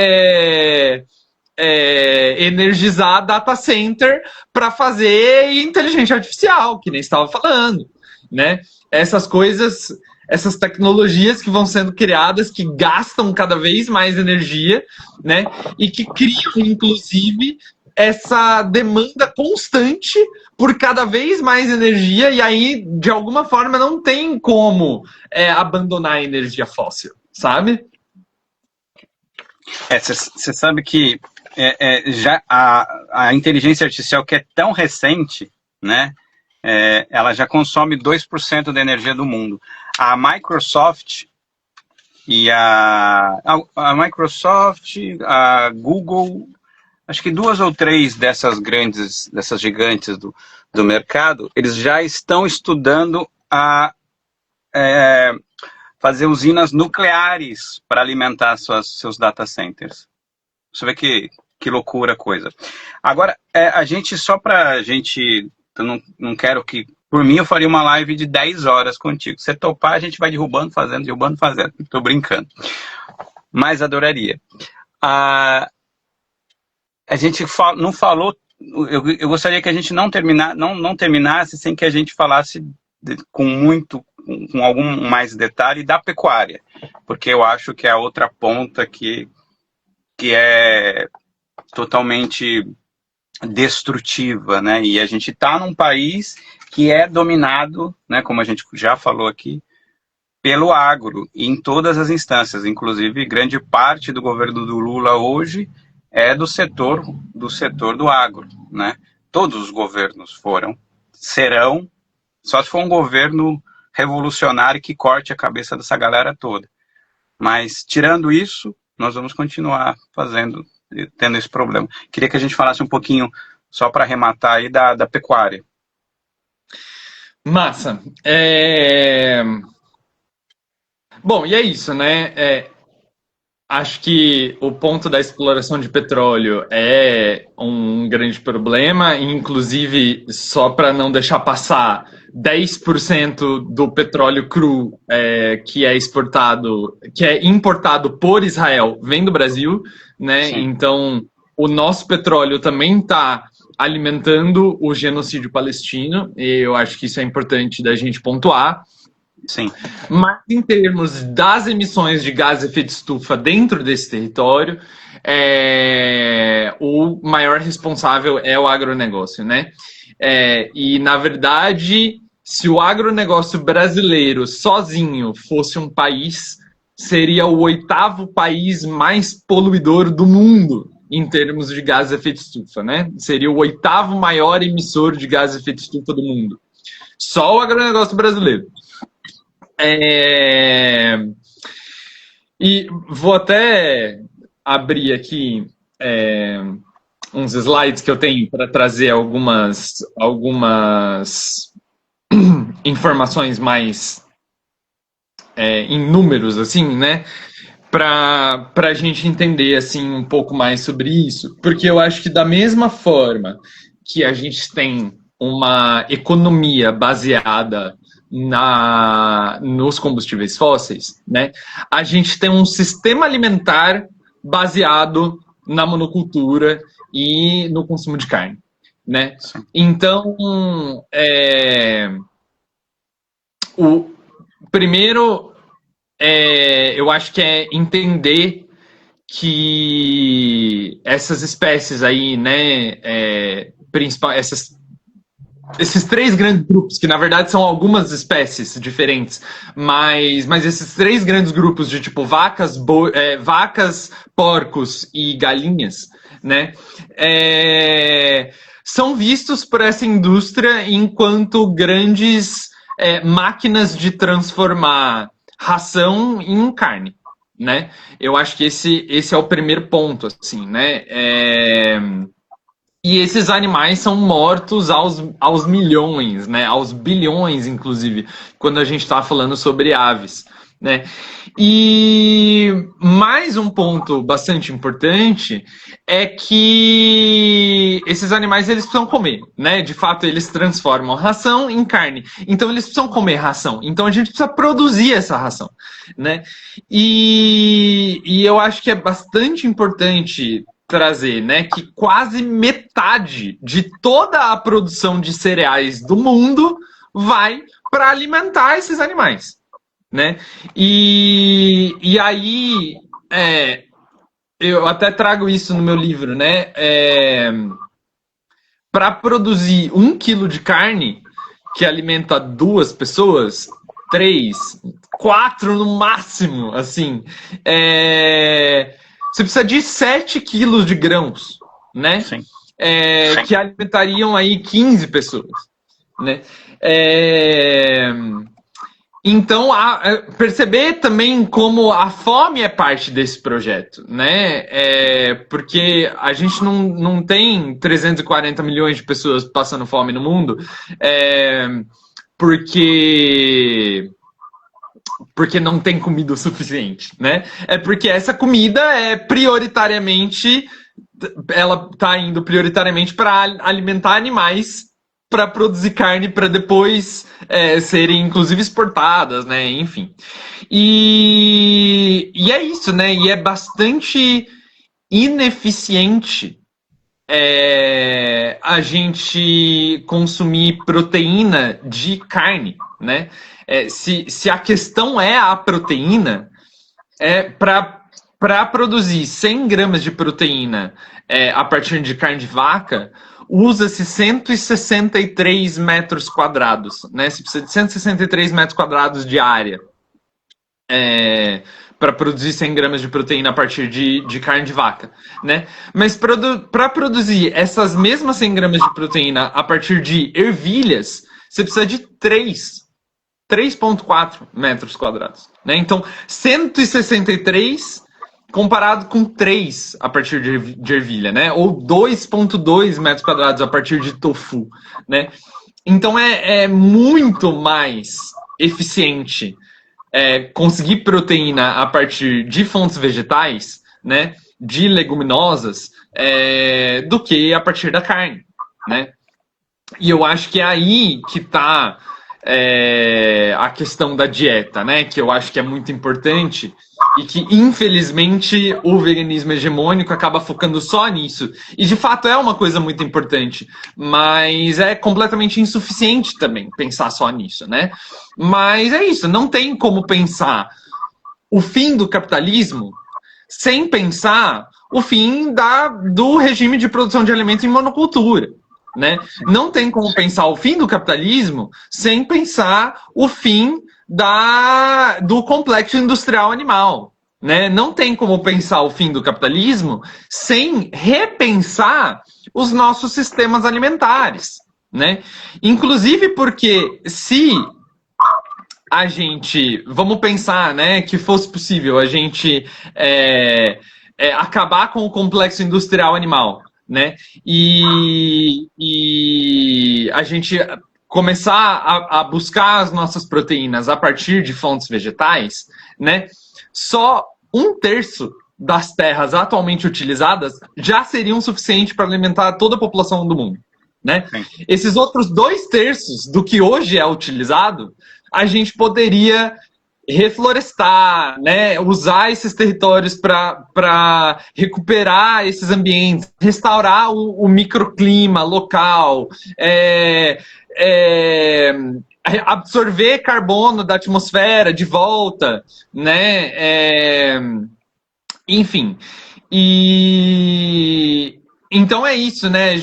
energizar data center, para fazer inteligência artificial, que nem estava falando, né? Essas coisas... Essas tecnologias que vão sendo criadas, que gastam cada vez mais energia, né? E que criam, inclusive, essa demanda constante por cada vez mais energia, e aí, de alguma forma, não tem como abandonar a energia fóssil, sabe?
Você sabe que já a inteligência artificial, que é tão recente, né? Ela já consome 2% da energia do mundo. A Microsoft e a Microsoft, a Google, acho que 2 ou 3 dessas gigantes do mercado, eles já estão estudando a fazer usinas nucleares para alimentar seus data centers. Você vê que loucura a coisa. Agora, só para a gente, eu não quero que, por mim eu faria uma live de 10 horas contigo. Se você topar, a gente vai derrubando, fazendo. Estou brincando. Mas adoraria. A gente não falou, eu gostaria que a gente não terminasse sem que a gente falasse com algum mais detalhe da pecuária, porque eu acho que é a outra ponta que é totalmente destrutiva, né? E a gente está num país que é dominado, né, como a gente já falou aqui, pelo agro, em todas as instâncias, inclusive grande parte do governo do Lula hoje é do setor do agro, né? Todos os governos serão, só se for um governo revolucionário que corte a cabeça dessa galera toda. Mas, tirando isso, nós vamos continuar tendo esse problema. Queria que a gente falasse um pouquinho, só para arrematar aí, da pecuária.
Massa. Bom, e é isso, né? Acho que o ponto da exploração de petróleo é um grande problema, inclusive, só para não deixar passar, 10% do petróleo cru que é importado por Israel vem do Brasil, né? Sim. Então, o nosso petróleo também está alimentando o genocídio palestino, e eu acho que isso é importante da gente pontuar.
Sim.
Mas em termos das emissões de gás de efeito estufa dentro desse território, o maior responsável é o agronegócio, né? E, na verdade, se o agronegócio brasileiro sozinho fosse um país, seria o 8º país mais poluidor do mundo em termos de gás de efeito estufa, né? Seria o 8º maior emissor de gás de efeito estufa do mundo. Só o agronegócio brasileiro. E vou até abrir aqui uns slides que eu tenho para trazer algumas informações mais em números, assim, né? Para a gente entender assim, um pouco mais sobre isso. Porque eu acho que da mesma forma que a gente tem uma economia baseada nos combustíveis fósseis, né? A gente tem um sistema alimentar baseado na monocultura e no consumo de carne, né? Então, o primeiro, eu acho que é entender que essas espécies aí, né, esses 3 grandes grupos, que na verdade são algumas espécies diferentes, mas esses 3 grandes grupos de tipo vacas, porcos e galinhas, né, são vistos por essa indústria enquanto grandes máquinas de transformar ração em carne, né? Eu acho que esse é o primeiro ponto, assim, né? E esses animais são mortos aos milhões, né? Aos bilhões, inclusive, quando a gente está falando sobre aves, né? E mais um ponto bastante importante é que esses animais eles precisam comer, né? De fato, eles transformam ração em carne. Então, eles precisam comer ração. Então, a gente precisa produzir essa ração, né? E eu acho que é bastante importante trazer, né, que quase metade de toda a produção de cereais do mundo vai para alimentar esses animais, né? E aí eu até trago isso no meu livro, né? para produzir 1 quilo de carne que alimenta 2 pessoas, 3, 4 no máximo, assim, você precisa de 7 quilos de grãos, né?
Sim.
Que alimentariam aí 15 pessoas, né? Então, perceber também como a fome é parte desse projeto, né? Porque a gente não tem 340 milhões de pessoas passando fome no mundo, porque não tem comida o suficiente, né? É porque essa comida ela está indo prioritariamente para alimentar animais, para produzir carne, para depois serem inclusive exportadas, né? Enfim. E é isso, né? E é bastante ineficiente a gente consumir proteína de carne, né? Se a questão é a proteína, para produzir 100 gramas de proteína a partir de carne de vaca, usa-se 163 metros quadrados, né? Se precisa de 163 metros quadrados de área para produzir 100 gramas de proteína a partir de carne de vaca, né? Mas para produzir essas mesmas 100 gramas de proteína a partir de ervilhas, você precisa de 3,4 metros quadrados, né? Então, 163 comparado com 3 a partir de ervilha, né? Ou 2,2 metros quadrados a partir de tofu, né? Então, é muito mais eficiente conseguir proteína a partir de fontes vegetais, né? De leguminosas, do que a partir da carne, né? E eu acho que é aí que está a questão da dieta, né? Que eu acho que é muito importante e que, infelizmente, o veganismo hegemônico acaba focando só nisso. E, de fato, é uma coisa muito importante, mas é completamente insuficiente também pensar só nisso, né? Mas é isso, não tem como pensar o fim do capitalismo sem pensar o fim do regime de produção de alimentos em monocultura, né? Não tem como pensar o fim do capitalismo sem pensar o fim do complexo industrial animal, né? Não tem como pensar o fim do capitalismo sem repensar os nossos sistemas alimentares, né? Inclusive porque se a gente, vamos pensar, né, que fosse possível a gente acabar com o complexo industrial animal, né? E a gente começar a buscar as nossas proteínas a partir de fontes vegetais, né? Só 1/3 das terras atualmente utilizadas já seriam suficientes para alimentar toda a população do mundo, né? Sim. Esses outros 2/3 do que hoje é utilizado, a gente poderia reflorestar, né? Usar esses territórios para recuperar esses ambientes, restaurar o microclima local, absorver carbono da atmosfera de volta, né? Enfim. E então é isso, né?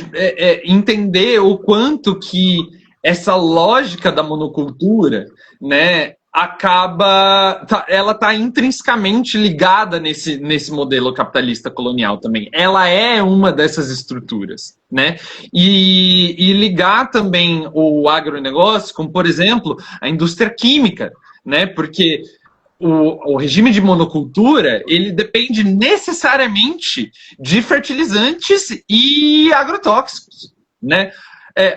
Entender o quanto que essa lógica da monocultura, né, ela está intrinsecamente ligada nesse modelo capitalista colonial também. Ela é uma dessas estruturas, né? E ligar também o agronegócio, como por exemplo a indústria química, né? Porque o regime de monocultura, ele depende necessariamente de fertilizantes e agrotóxicos, né?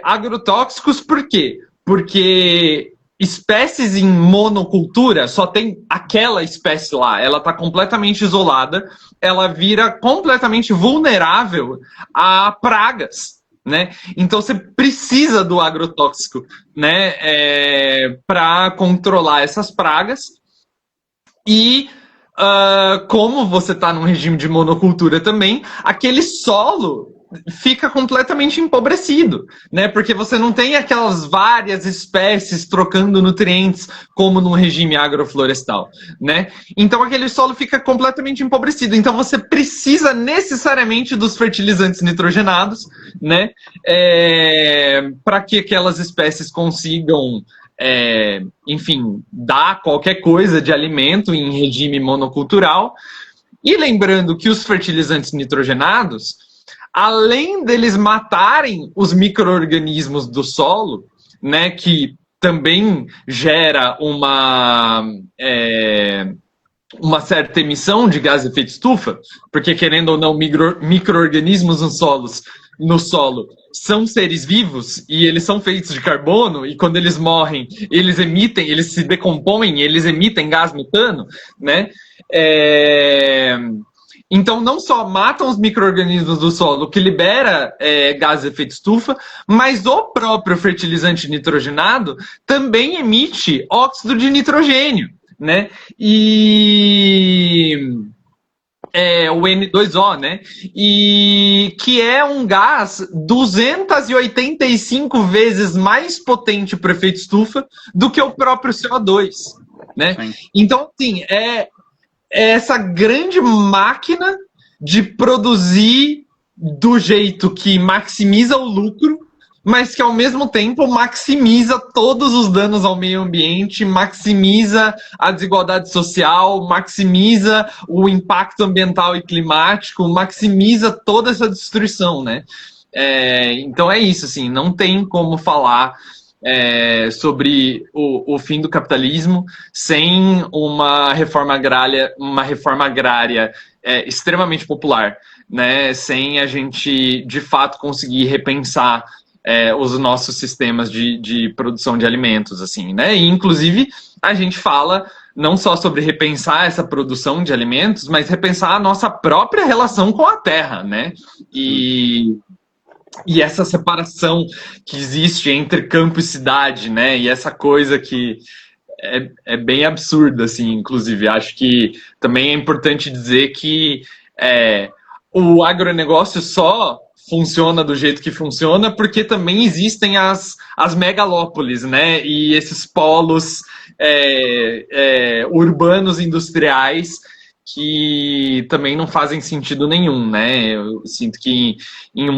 Agrotóxicos por quê? Porque espécies em monocultura só tem aquela espécie lá, ela está completamente isolada, ela vira completamente vulnerável a pragas, né? Então você precisa do agrotóxico, né, para controlar essas pragas. E como você está num regime de monocultura também, aquele solo fica completamente empobrecido, né? Porque você não tem aquelas várias espécies trocando nutrientes como num regime agroflorestal, né? Então aquele solo fica completamente empobrecido. Então você precisa necessariamente dos fertilizantes nitrogenados, né? Para que aquelas espécies consigam enfim, dar qualquer coisa de alimento em regime monocultural. E lembrando que os fertilizantes nitrogenados, além deles matarem os micro-organismos do solo, né, que também gera uma certa emissão de gás de efeito estufa, porque querendo ou não, micro-organismos no solo são seres vivos e eles são feitos de carbono, e quando eles morrem, eles se decompõem, eles emitem gás metano, né? Então, não só matam os micro-organismos do solo, que libera gás de efeito estufa, mas o próprio fertilizante nitrogenado também emite óxido de nitrogênio, né? E o N2O, né? E que é um gás 285 vezes mais potente para o efeito estufa do que o próprio CO2, né? Sim. Então, assim, é essa grande máquina de produzir do jeito que maximiza o lucro, mas que ao mesmo tempo maximiza todos os danos ao meio ambiente, maximiza a desigualdade social, maximiza o impacto ambiental e climático, maximiza toda essa destruição, né? Então é isso, assim, não tem como falar sobre o fim do capitalismo sem uma reforma agrária extremamente popular, né? Sem a gente, de fato, conseguir repensar os nossos sistemas de produção de alimentos, assim, né? E, inclusive, a gente fala não só sobre repensar essa produção de alimentos, mas repensar a nossa própria relação com a terra, né? E essa separação que existe entre campo e cidade, né? E essa coisa que é bem absurda, assim, inclusive. Acho que também é importante dizer que o agronegócio só funciona do jeito que funciona porque também existem as megalópolis, né? E esses polos urbanos industriais que também não fazem sentido nenhum, né? Eu sinto que no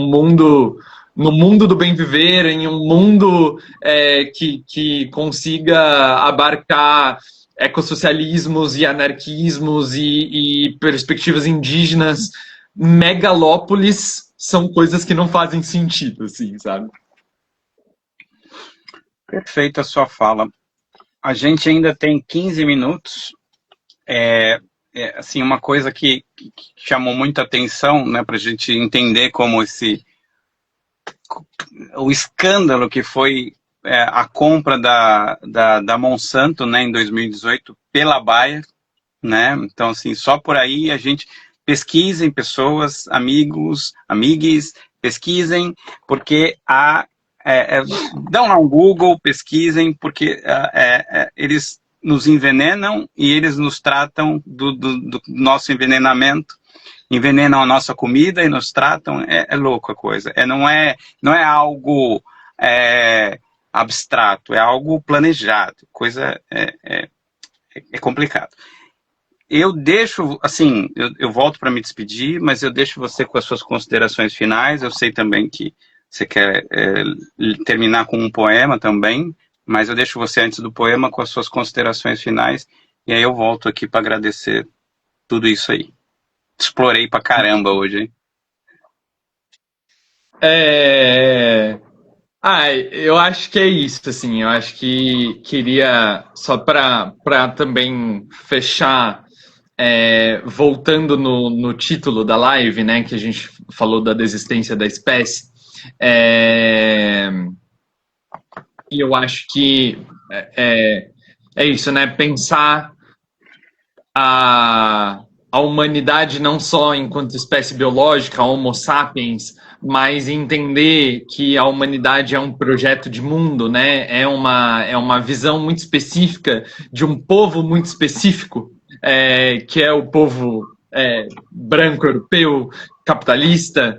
mundo do bem viver, em um mundo que consiga abarcar ecossocialismos e anarquismos e perspectivas indígenas, megalópolis são coisas que não fazem sentido, assim, sabe?
Perfeita a sua fala. A gente ainda tem 15 minutos. Assim, uma coisa que chamou muita atenção, né, para a gente entender como o escândalo que foi a compra da Monsanto, né, em 2018 pela Bayer, né? Então, assim, só por aí a gente pesquisem, pessoas, amigos, amigues, pesquisem, porque dão lá um Google, pesquisem, porque eles nos envenenam e eles nos tratam do nosso envenenamento, envenenam a nossa comida e nos tratam. É louco a coisa. Não é algo abstrato, é algo planejado. Coisa é complicado. Eu deixo, assim, eu volto para me despedir, mas eu deixo você com as suas considerações finais. Eu sei também que você quer terminar com um poema também, mas eu deixo você antes do poema com as suas considerações finais, e aí eu volto aqui para agradecer tudo isso aí. Explorei pra caramba hoje, hein?
Eu acho que é isso, assim, eu acho que queria, só para também fechar, voltando no título da live, né, que a gente falou da desistência da espécie, e eu acho que é isso, né, pensar a humanidade não só enquanto espécie biológica, Homo sapiens, mas entender que a humanidade é um projeto de mundo, né? É uma visão muito específica de um povo muito específico, que é o povo branco europeu, capitalista,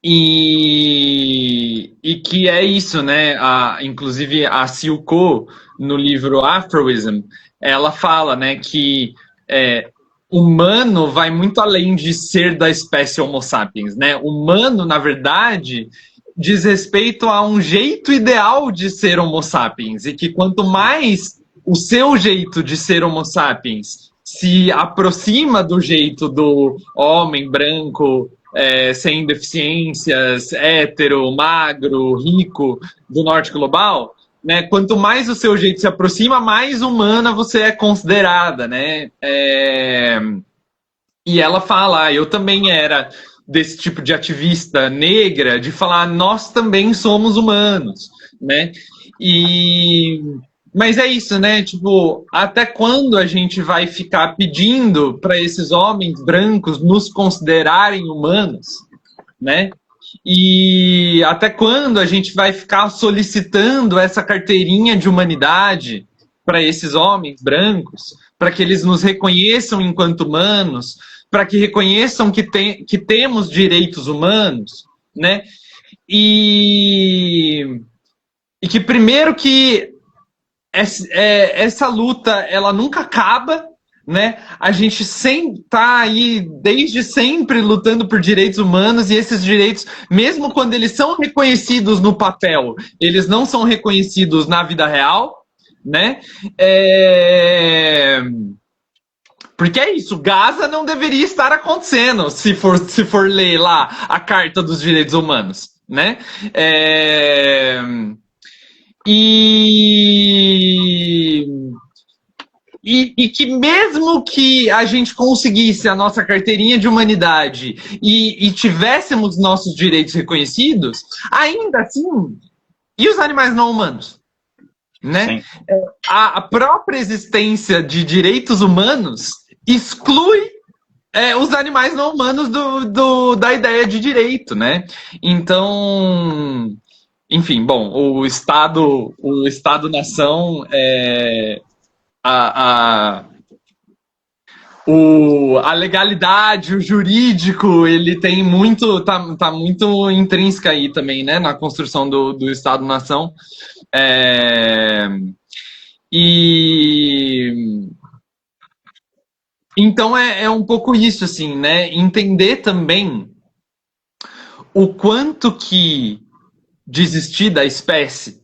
e que é isso, né? Inclusive a Silko, no livro Afroism, ela fala, né, que humano vai muito além de ser da espécie Homo sapiens, né? Humano, na verdade, diz respeito a um jeito ideal de ser Homo sapiens, e que quanto mais o seu jeito de ser Homo sapiens se aproxima do jeito do homem branco, sem deficiências, hétero, magro, rico, do norte global, né? Quanto mais o seu jeito se aproxima, mais humana você é considerada, né? E ela fala, eu também era desse tipo de ativista negra, de falar, nós também somos humanos, né? Mas é isso, né? Tipo, até quando a gente vai ficar pedindo para esses homens brancos nos considerarem humanos, né? E até quando a gente vai ficar solicitando essa carteirinha de humanidade para esses homens brancos, para que eles nos reconheçam enquanto humanos, para que reconheçam que temos direitos humanos, né? E que primeiro que essa luta, ela nunca acaba, né? A gente está aí desde sempre lutando por direitos humanos, e esses direitos, mesmo quando eles são reconhecidos no papel, eles não são reconhecidos na vida real, né? Porque é isso, Gaza não deveria estar acontecendo se for ler lá a Carta dos Direitos Humanos, né? E que mesmo que a gente conseguisse a nossa carteirinha de humanidade e tivéssemos nossos direitos reconhecidos, ainda assim, e os animais não humanos? Né? A própria existência de direitos humanos exclui os animais não humanos da ideia de direito, né? Então, enfim, bom, o Estado-nação a legalidade, o jurídico, ele tem muito, tá muito intrínseca aí também, né, na construção do Estado-nação. Então é um pouco isso, assim, né? Entender também o quanto que desistir da espécie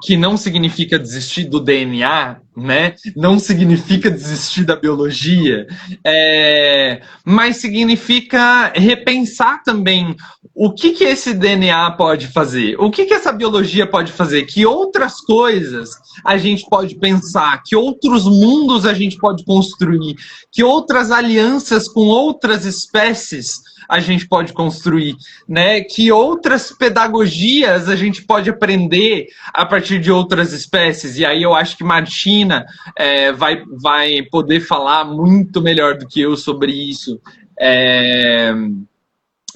que não significa desistir do DNA, né? Não significa desistir da biologia, mas significa repensar também o que esse DNA pode fazer, o que essa biologia pode fazer, que outras coisas a gente pode pensar, que outros mundos a gente pode construir, que outras alianças com outras espécies a gente pode construir, né? Que outras pedagogias a gente pode aprender a partir de outras espécies. E aí eu acho que Martina vai poder falar muito melhor do que eu sobre isso.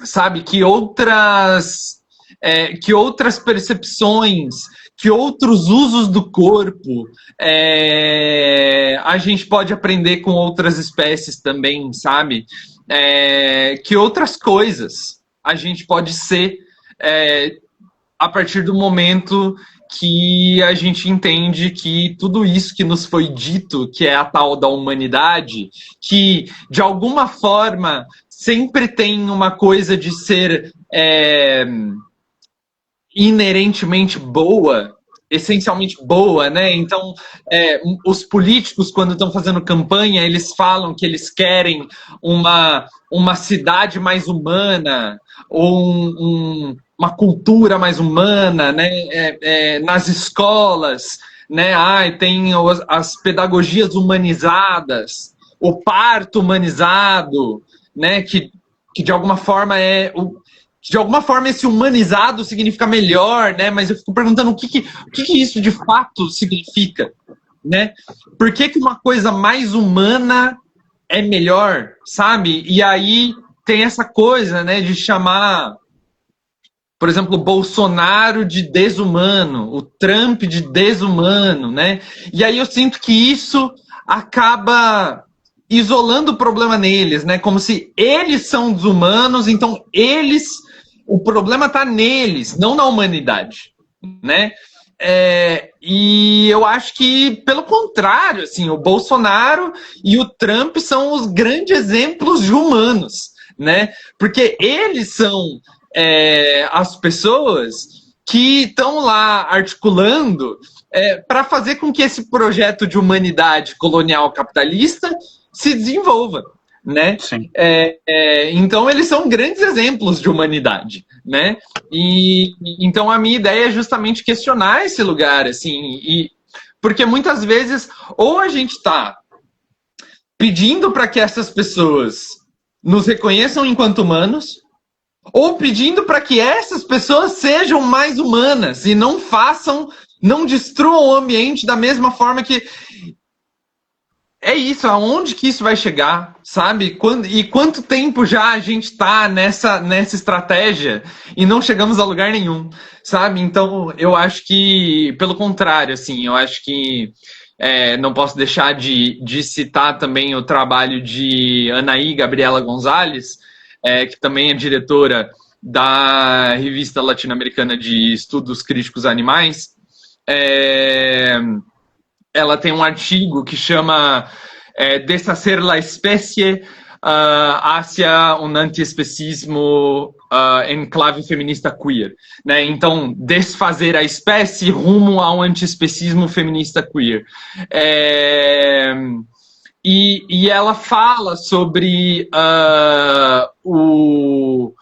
Sabe, que outras percepções, que outros usos do corpo a gente pode aprender com outras espécies também, sabe? Que outras coisas a gente pode ser a partir do momento que a gente entende que tudo isso que nos foi dito, que é a tal da humanidade, que de alguma forma sempre tem uma coisa de ser inerentemente boa, essencialmente boa, né? Então, os políticos, quando estão fazendo campanha, eles falam que eles querem uma cidade mais humana, ou uma cultura mais humana, né? Nas escolas, né? Tem as pedagogias humanizadas, o parto humanizado, né? Que de alguma forma de alguma forma esse humanizado significa melhor, né? Mas eu fico perguntando o que isso de fato significa, né? Por que uma coisa mais humana é melhor, sabe? E aí tem essa coisa, né, de chamar, por exemplo, o Bolsonaro de desumano, o Trump de desumano, né? E aí eu sinto que isso acaba isolando o problema neles, né? Como se eles são desumanos, então o problema está neles, não na humanidade, né? E eu acho que, pelo contrário, assim, o Bolsonaro e o Trump são os grandes exemplos de humanos, né? Porque eles são as pessoas que estão lá articulando para fazer com que esse projeto de humanidade colonial capitalista se desenvolva, né?
Sim.
Então eles são grandes exemplos de humanidade, né? E então a minha ideia é justamente questionar esse lugar, assim, porque muitas vezes ou a gente está pedindo para que essas pessoas nos reconheçam enquanto humanos, ou pedindo para que essas pessoas sejam mais humanas e não destruam o ambiente da mesma forma que é isso, aonde que isso vai chegar, sabe? E quanto tempo já a gente está nessa estratégia e não chegamos a lugar nenhum, sabe? Então, eu acho que, pelo contrário, assim, eu acho que não posso deixar de citar também o trabalho de Anaí Gabriela Gonzalez, que também é diretora da Revista Latino-Americana de Estudos Críticos Animais. Ela tem um artigo que chama Deshacer la especie hacia un antiespecismo em clave feminista queer, né? Então, desfazer a espécie rumo a um antiespecismo feminista queer. E ela fala sobre o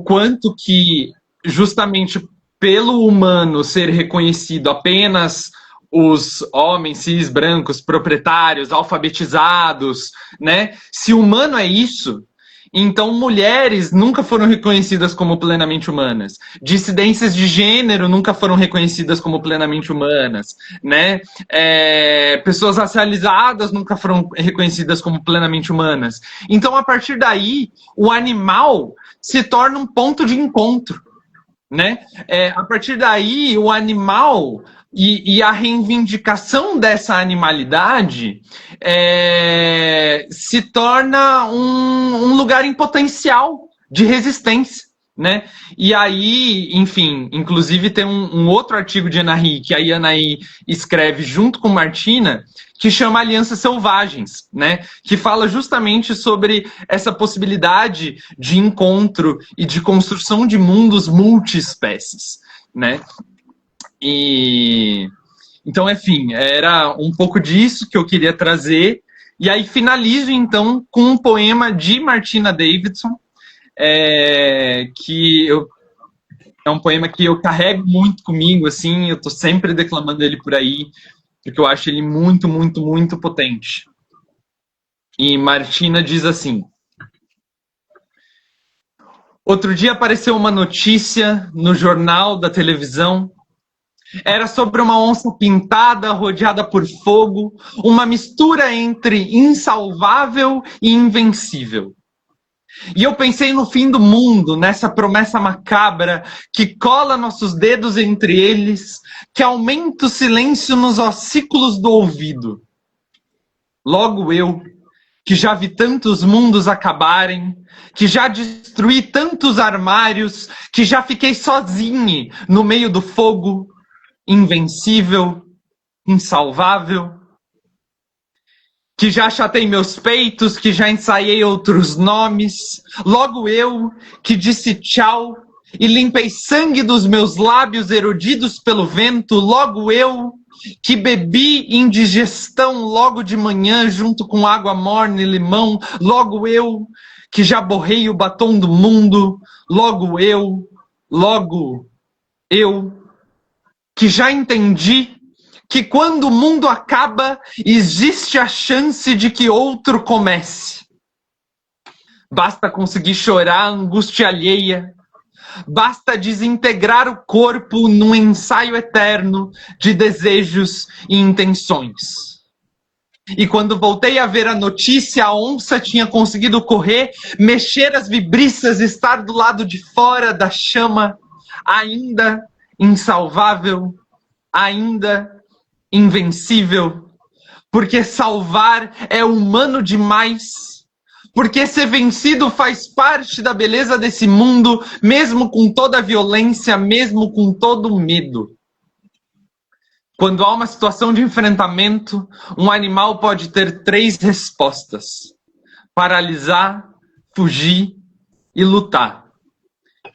quanto que, justamente pelo humano ser reconhecido apenas os homens cis brancos, proprietários, alfabetizados, né? Se humano é isso, então mulheres nunca foram reconhecidas como plenamente humanas. Dissidências de gênero nunca foram reconhecidas como plenamente humanas, né? Pessoas racializadas nunca foram reconhecidas como plenamente humanas. Então, a partir daí, o animal se torna um ponto de encontro, né? A partir daí, o animal e a reivindicação dessa animalidade se torna um lugar em potencial de resistência, né? E aí, enfim, inclusive tem um outro artigo de Anaí, que a Anaí escreve junto com Martina, que chama Alianças Selvagens, né? Que fala justamente sobre essa possibilidade de encontro e de construção de mundos multiespécies, né? Então, enfim, era um pouco disso que eu queria trazer. E aí finalizo, então, com um poema de Martina Davidson, é um poema que eu carrego muito comigo, assim, eu estou sempre declamando ele por aí, porque eu acho ele muito, muito, muito potente. E Martina diz assim: outro dia apareceu uma notícia no jornal da televisão. Era sobre uma onça pintada, rodeada por fogo, uma mistura entre insalvável e invencível. E eu pensei no fim do mundo, nessa promessa macabra que cola nossos dedos entre eles, que aumenta o silêncio nos ossículos do ouvido. Logo eu, que já vi tantos mundos acabarem, que já destruí tantos armários, que já fiquei sozinho no meio do fogo, invencível, insalvável, que já achatei meus peitos, que já ensaiei outros nomes, logo eu, que disse tchau e limpei sangue dos meus lábios erodidos pelo vento, logo eu, que bebi indigestão logo de manhã junto com água morna e limão, logo eu, que já borrei o batom do mundo, logo eu, que já entendi que quando o mundo acaba, existe a chance de que outro comece. Basta conseguir chorar a angústia alheia, basta desintegrar o corpo num ensaio eterno de desejos e intenções. E quando voltei a ver a notícia, a onça tinha conseguido correr, mexer as vibriças, estar do lado de fora da chama, ainda insalvável, ainda invencível, porque salvar é humano demais, porque ser vencido faz parte da beleza desse mundo, mesmo com toda a violência, mesmo com todo o medo. Quando há uma situação de enfrentamento, um animal pode ter 3 respostas: paralisar, fugir e lutar.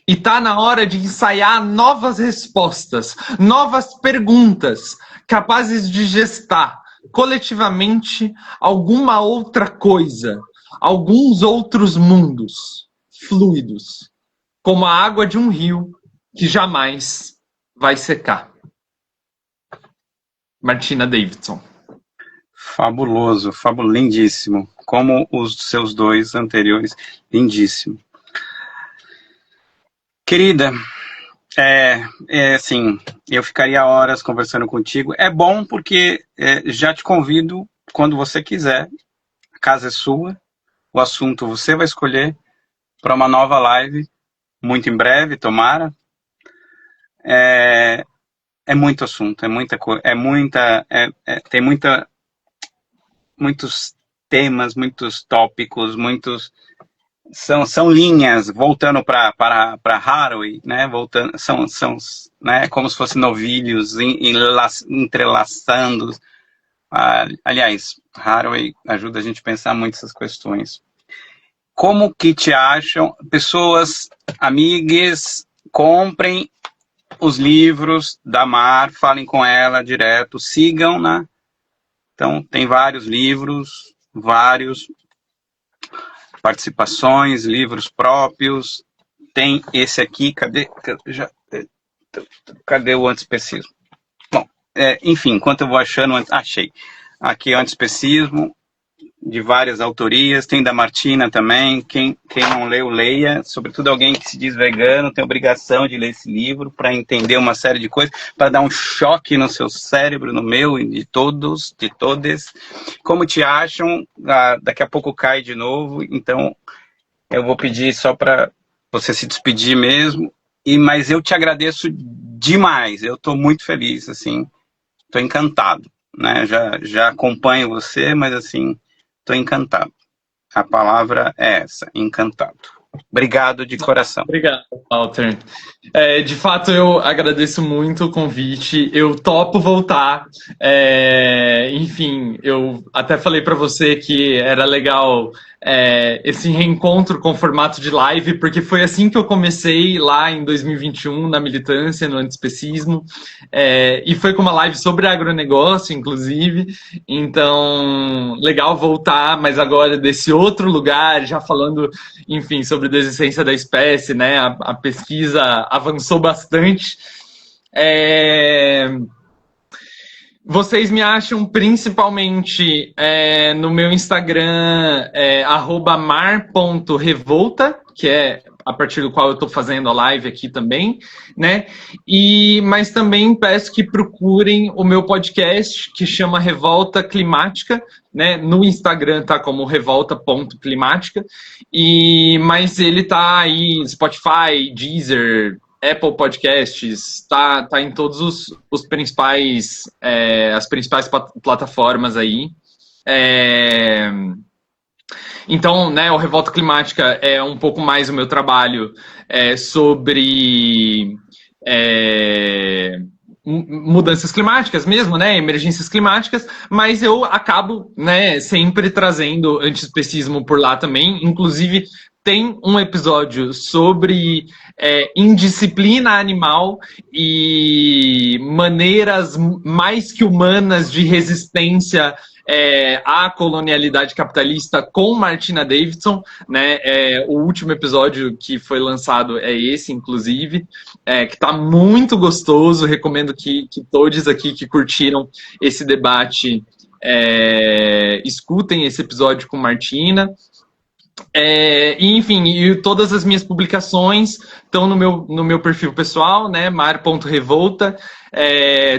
E tá na hora de ensaiar novas respostas, novas perguntas, capazes de gestar coletivamente alguma outra coisa, alguns outros mundos fluidos, como a água de um rio que jamais vai secar. Martina Davidson.
Fabuloso, lindíssimo. Como os seus 2 anteriores, lindíssimo. Querida, assim, eu ficaria horas conversando contigo. É bom porque já te convido quando você quiser. A casa é sua, o assunto você vai escolher para uma nova live, muito em breve, tomara. É muito assunto, é muita coisa, tem muitos temas, muitos tópicos, são linhas voltando para Haraway, né? Voltando, são né? Como se fossem novilhos entrelaçando. Aliás, Haraway ajuda a gente a pensar muito essas questões. Como que te acham pessoas, amigas, comprem os livros da Mar, falem com ela direto, sigam-na. Então, tem vários livros, vários participações, livros próprios. Tem esse aqui, cadê o antiespecismo? Bom, enfim, enquanto eu vou achando, achei. Aqui é o antiespecismo, de várias autorias, tem da Martina também, quem não leu, leia, sobretudo alguém que se diz vegano, tem obrigação de ler esse livro para entender uma série de coisas, para dar um choque no seu cérebro, no meu e de todos, de todas. Como te acham? Daqui a pouco cai de novo, então eu vou pedir só para você se despedir mesmo, mas eu te agradeço demais, eu estou muito feliz, assim, estou encantado, né? Já acompanho você, mas assim, estou encantado. A palavra é essa, encantado. Obrigado de coração.
Obrigado, Walter. De fato, eu agradeço muito o convite. Eu topo voltar. Enfim, eu até falei para você que era legal esse reencontro com formato de live, porque foi assim que eu comecei lá em 2021 na militância, no antiespecismo, e foi com uma live sobre agronegócio, inclusive. Então, legal voltar, mas agora desse outro lugar, já falando, enfim, sobre desistência da espécie, né? A pesquisa avançou bastante. Vocês me acham principalmente no meu Instagram, @mar.revolta, que é a partir do qual eu estou fazendo a live aqui também, né? Mas também peço que procurem o meu podcast, que chama Revolta Climática, né? No Instagram tá como revolta.climática, mas ele tá aí Spotify, Deezer, Apple Podcasts, tá em todos os principais, as principais plataformas aí. Então, né, o Revolta Climática é um pouco mais o meu trabalho sobre mudanças climáticas mesmo, né, emergências climáticas, mas eu acabo, né, sempre trazendo antiespecismo por lá também. Inclusive, tem um episódio sobre indisciplina animal e maneiras mais que humanas de resistência à colonialidade capitalista com Martina Davidson, né? O último episódio que foi lançado é esse, inclusive, que está muito gostoso. Recomendo que todos aqui que curtiram esse debate escutem esse episódio com Martina. Enfim, todas as minhas publicações estão no meu perfil pessoal, né, mar.revolta.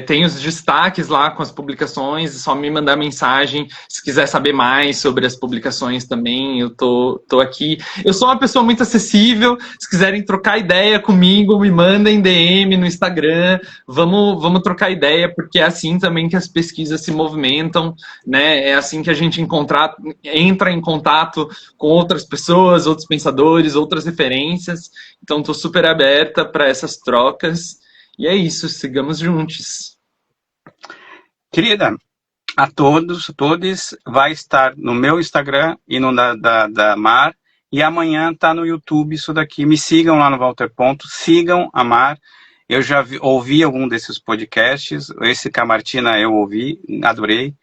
tem os destaques lá com as publicações, é só me mandar mensagem. Se quiser saber mais sobre as publicações também, eu tô aqui. Eu sou uma pessoa muito acessível, se quiserem trocar ideia comigo, me mandem DM no Instagram, vamos trocar ideia, porque é assim também que as pesquisas se movimentam, né? É assim que a gente entra em contato com outras pessoas, outros pensadores, outras referências. Então, estou super aberta para essas trocas. E é isso, sigamos juntos.
Querida, a todos, vai estar no meu Instagram e no da Mar, e amanhã tá no YouTube isso daqui. Me sigam lá no Walter Ponto, sigam a Mar. Eu já ouvi algum desses podcasts, esse com a Martina eu ouvi, adorei.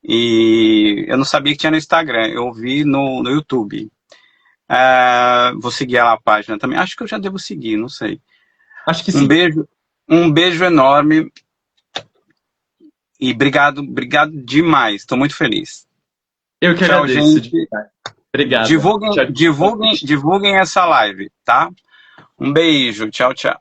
E eu não sabia que tinha no Instagram, eu ouvi no YouTube. Vou seguir lá a página também. Acho que eu já devo seguir, não sei.
Acho que sim.
Um beijo enorme. E obrigado demais. Estou muito feliz.
Eu que
Tchau,
agradeço.
gente.
Obrigado.
Divulguem essa live, tá? Um beijo. Tchau, tchau.